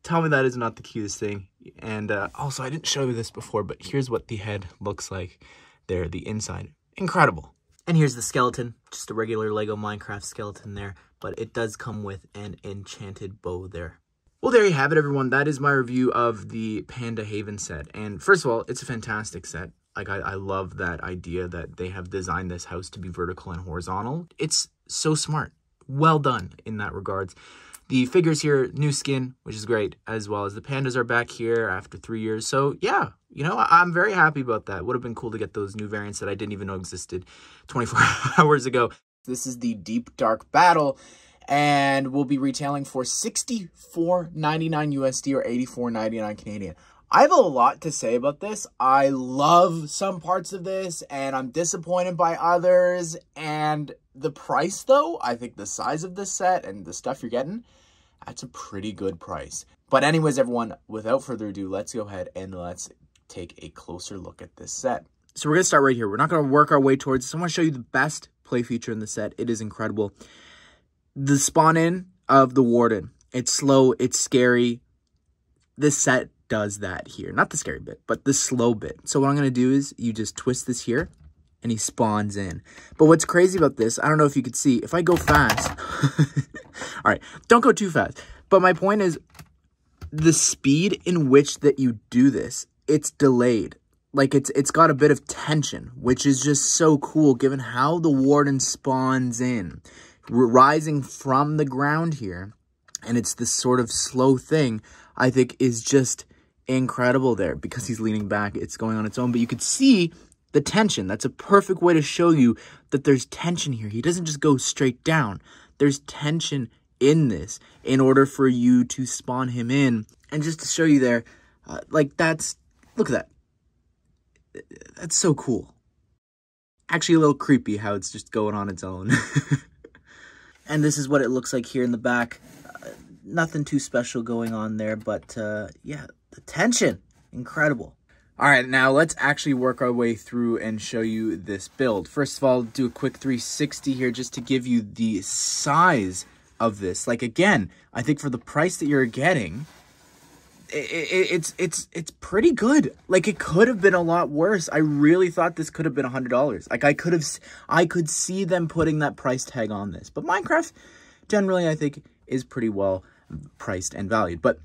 Tell me that is not the cutest thing. And also, I didn't show you this before, but here's what the head looks like there, the inside. Incredible. And here's the skeleton, just a regular Lego Minecraft skeleton there, but it does come with an enchanted bow there. Well, there you have it, everyone. That is my review of the Panda Haven set. And first of all, it's a fantastic set. Like, I love that idea that they have designed this house to be vertical and horizontal. It's so smart. Well done in that regards. The figures here, new skin, which is great, as well as the pandas are back here after 3 years. So, yeah, you know, I'm very happy about that. Would have been cool to get those new variants that I didn't even know existed 24 hours ago. This is the Deep Dark Battle, and we'll be retailing for $64.99 USD or $84.99 Canadian. I have a lot to say about this. I love some parts of this, and I'm disappointed by others. And the price, though, I think the size of this set and the stuff you're getting, that's a pretty good price. But anyways, everyone, without further ado, let's go ahead and let's take a closer look at this set. So we're going to start right here. We're not going to work our way towards this. I want to show you the best play feature in the set. It is incredible. The spawn-in of the Warden. It's slow. It's scary. This set does that here. Not the scary bit, but the slow bit. So what I'm going to do is you just twist this here, and he spawns in. But what's crazy about this, I don't know if you could see, if I go fast, all right, don't go too fast. But my point is, the speed in which that you do this, it's delayed. Like, it's got a bit of tension, which is just so cool, given how the Warden spawns in, rising from the ground here. And it's this sort of slow thing, I think, is just incredible there, because he's leaning back. It's going on its own, but you could see the tension. That's a perfect way to show you that there's tension here. He doesn't just go straight down. There's tension in this in order for you to spawn him in. And just to show you there, like that's, look at that. That's so cool. Actually a little creepy how it's just going on its own. And this is what it looks like here in the back. Nothing too special going on there, but yeah, the tension, incredible. All right, now let's actually work our way through and show you this build. First of all, do a quick 360 here just to give you the size of this. Like, again, I think for the price that you're getting, it's pretty good. Like, it could have been a lot worse. I really thought this could have been $100. Like, I could see them putting that price tag on this. But Minecraft, generally, I think, is pretty well priced and valued. But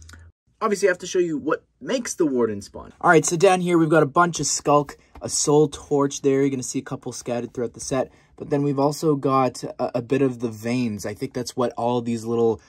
obviously, I have to show you what makes the Warden spawn. All right, so down here, we've got a bunch of Skulk, a Soul Torch there. You're going to see a couple scattered throughout the set. But then we've also got a bit of the veins. I think that's what all these little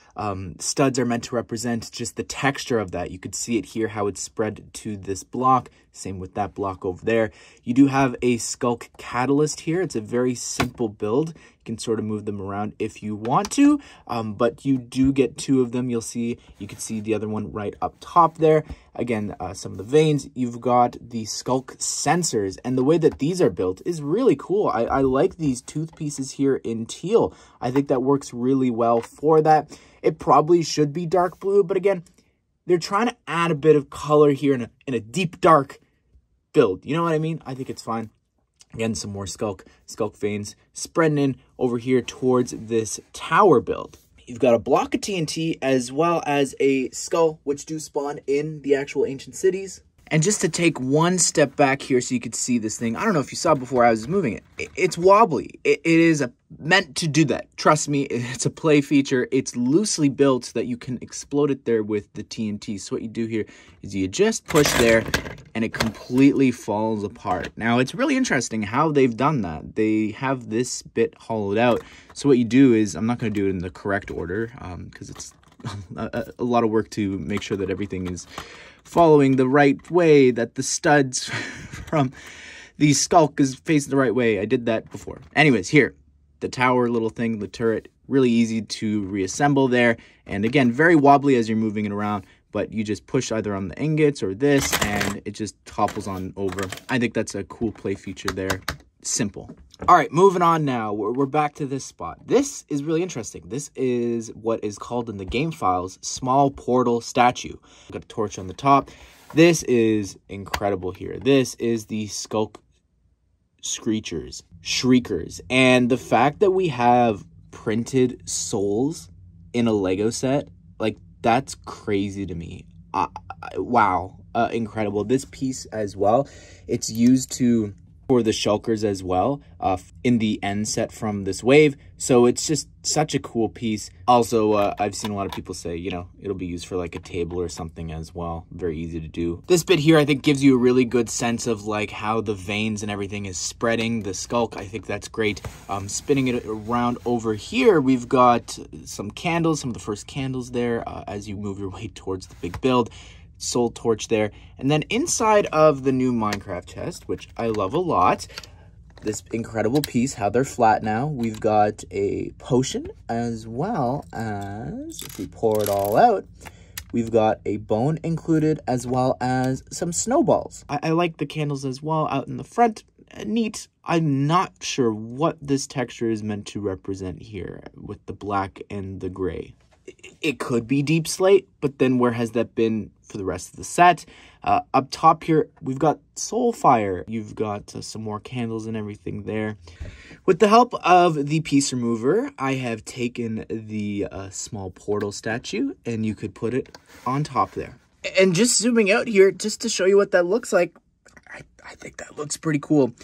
studs are meant to represent, just the texture of that. You could see it here, how it's spread to this block. Same with that block over there. You do have a Skulk Catalyst here. It's a very simple build. You can sort of move them around if you want to, but you do get two of them. You can see the other one right up top there. Again, some of the veins. You've got the Skulk Sensors, and the way that these are built is really cool. I like these tooth pieces here in teal. I think that works really well for that. It probably should be dark blue, but again, they're trying to add a bit of color here in a deep dark build. You know what I mean? I think it's fine. Again, some more Skulk veins spreading in over here towards this tower build. You've got a block of TNT as well as a skull, which do spawn in the actual ancient cities. And just to take one step back here so you could see this thing. I don't know if you saw before I was moving it. It's wobbly. It is meant to do that. Trust me, it's a play feature. It's loosely built so that you can explode it there with the TNT. So what you do here is you just push there and it completely falls apart. Now, it's really interesting how they've done that. They have this bit hollowed out. So what you do is, I'm not going to do it in the correct order because it's a lot of work to make sure that everything is following the right way, that the studs from the skulk is facing the right way. I did that before. Anyways, here, the tower little thing, the turret, really easy to reassemble there. And again, very wobbly as you're moving it around, but you just push either on the ingots or this, and it just topples on over. I think that's a cool play feature there. Simple. All right, moving on now. We're back to this spot. This is really interesting. This is what is called in the game files, small portal statue. Got a torch on the top. This is incredible here. This is the Skulk Shriekers. And the fact that we have printed souls in a Lego set, like, that's crazy to me. Wow. Incredible. This piece as well, it's used for the shulkers as well in the end set from this wave. So it's just such a cool piece. Also, I've seen a lot of people say, you know, it'll be used for like a table or something as well. Very easy to do. This bit here, I think, gives you a really good sense of like how the veins and everything is spreading. The skulk, I think that's great. Spinning it around over here, we've got some candles, some of the first candles there as you move your way towards the big build. Soul torch there. And then inside of the new Minecraft chest, which I love a lot, this incredible piece, how they're flat now. We've got a potion as well as, if we pour it all out, we've got a bone included as well as some snowballs. I like the candles as well out in the front. Neat. I'm not sure what this texture is meant to represent here with the black and the gray. It could be deep slate, but then where has that been for the rest of the set? Up top here, we've got soul fire. You've got some more candles and everything there. With the help of the piece remover, I have taken the small portal statue, and you could put it on top there. And just zooming out here, just to show you what that looks like, I think that looks pretty cool.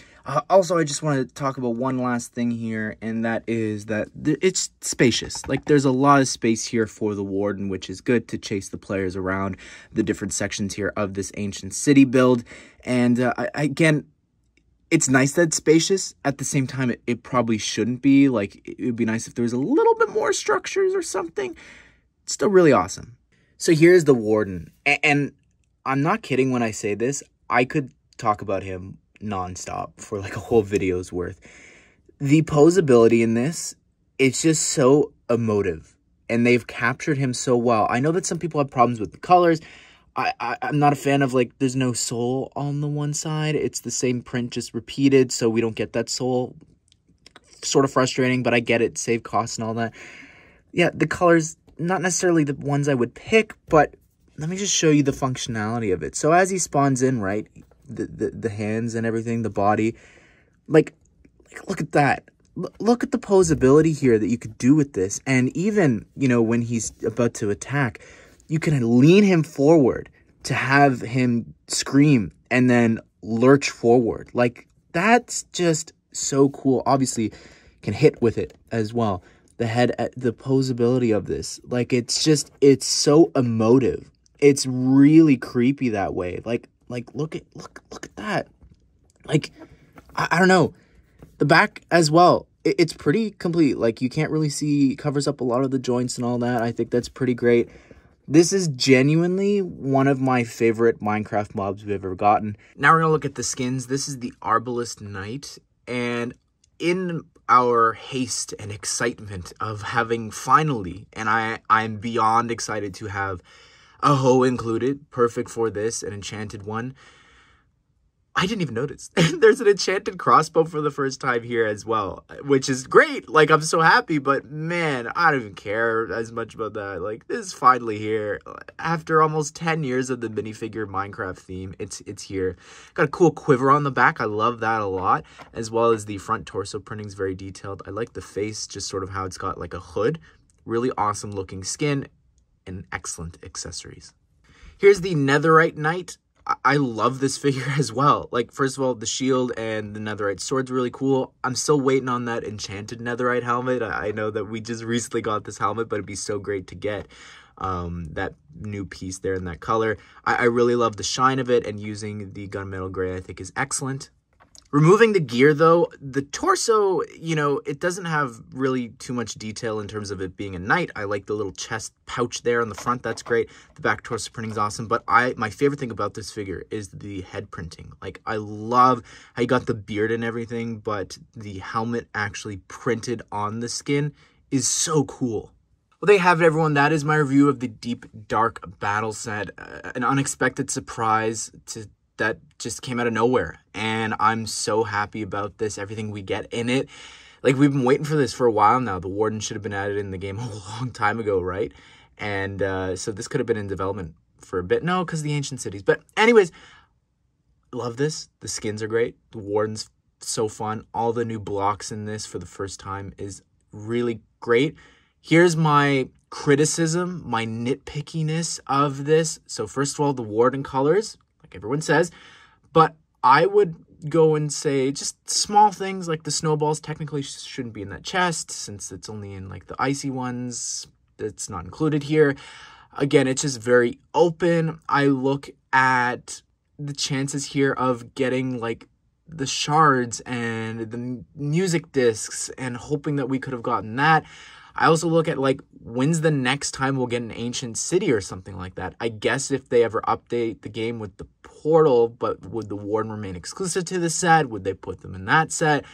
Also, I just wanted to talk about one last thing here, and that is that it's spacious. Like, there's a lot of space here for the warden, which is good to chase the players around the different sections here of this ancient city build. And again, it's nice that it's spacious. At the same time, it probably shouldn't be. Like, it would be nice if there was a little bit more structures or something. It's still really awesome. So here's the warden. And I'm not kidding when I say this. I could talk about him nonstop for like a whole video's worth. The posability in this, it's just so emotive, and they've captured him so well. I know that some people have problems with the colors. I'm not a fan of, like, there's no soul on the one side. It's the same print just repeated, so we don't get that soul. Sort of frustrating, but I get it. Save costs and all that. Yeah, the colors, not necessarily the ones I would pick, but let me just show you the functionality of it. So as he spawns in, right, the hands and everything, the body, like look at that. Look at the posability here that you could do with this. And even, you know, when he's about to attack, you can lean him forward to have him scream and then lurch forward. Like, that's just so cool. Obviously, can hit with it as well. The head, the posability of this, like, it's so emotive. It's really creepy that way. Like look at that. Like, I don't know. The back as well, it's pretty complete. Like, you can't really see, covers up a lot of the joints and all that. I think that's pretty great. This is genuinely one of my favorite Minecraft mobs we've ever gotten. Now we're gonna look at the skins. This is the Arbalest Knight, and in our haste and excitement of having finally, and I'm beyond excited to have a hoe included, perfect for this, an enchanted one. I didn't even notice. There's an enchanted crossbow for the first time here as well, which is great. Like, I'm so happy, but man, I don't even care as much about that. Like, this is finally here. After almost 10 years of the minifigure Minecraft theme, it's here. Got a cool quiver on the back. I love that a lot, as well as the front torso printing is very detailed. I like the face, just sort of how it's got like a hood. Really awesome looking skin and excellent accessories. Here's the Netherite Knight. I love this figure as well. Like, first of all, the shield and the netherite sword's really cool. I'm still waiting on that enchanted netherite helmet. I know that we just recently got this helmet, but it'd be so great to get that new piece there in that color. I really love the shine of it, and using the gunmetal gray I think is excellent. Removing the gear, though, the torso, you know, it doesn't have really too much detail in terms of it being a knight. I like the little chest pouch there on the front. That's great. The back torso printing is awesome. But my favorite thing about this figure is the head printing. Like, I love how you got the beard and everything, but the helmet actually printed on the skin is so cool. Well, there you have it, everyone. That is my review of the Deep Dark Battle Set. An unexpected surprise that just came out of nowhere, and I'm so happy about this, everything we get in it. Like, we've been waiting for this for a while now. The Warden should have been added in the game a long time ago, right? And so this could have been in development for a bit. No, because the Ancient Cities. But anyways, love this. The skins are great. The Warden's so fun. All the new blocks in this for the first time is really great. Here's my criticism, my nitpickiness of this. So first of all, the Warden colors, everyone says, but I would go and say just small things like the snowballs technically shouldn't be in that chest, since it's only in like the icy ones. That's not included here. Again, it's just very open. I look at the chances here of getting like the shards and the music discs and hoping that we could have gotten that. I also look at, like, when's the next time we'll get an Ancient City or something like that. I guess if they ever update the game with the portal, but would the Warden remain exclusive to the set? Would they put them in that set?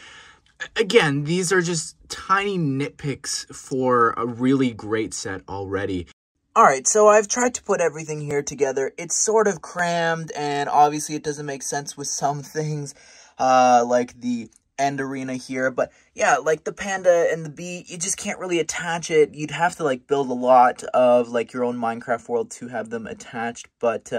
Again, these are just tiny nitpicks for a really great set already. Alright, so I've tried to put everything here together. It's sort of crammed, and obviously it doesn't make sense with some things, like the end arena here, but yeah, like the panda and the bee, you just can't really attach it. You'd have to like build a lot of like your own Minecraft world to have them attached, but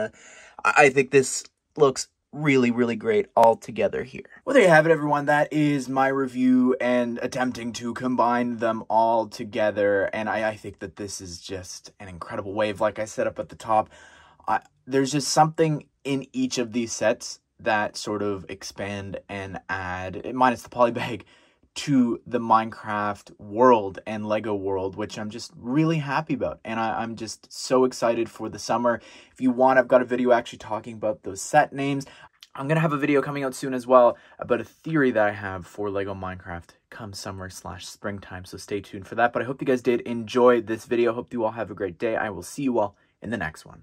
I think this looks really, really great all together here. Well, there you have it, everyone. That is my review and attempting to combine them all together, and I think that this is just an incredible wave. Like I said up at the top, there's just something in each of these sets that sort of expand and add, minus the polybag, to the Minecraft world and Lego world, which I'm just really happy about. And I'm just so excited for the summer. If you want, I've got a video actually talking about those set names. I'm going to have a video coming out soon as well about a theory that I have for Lego Minecraft come summer/springtime. So stay tuned for that. But I hope you guys did enjoy this video. Hope you all have a great day. I will see you all in the next one.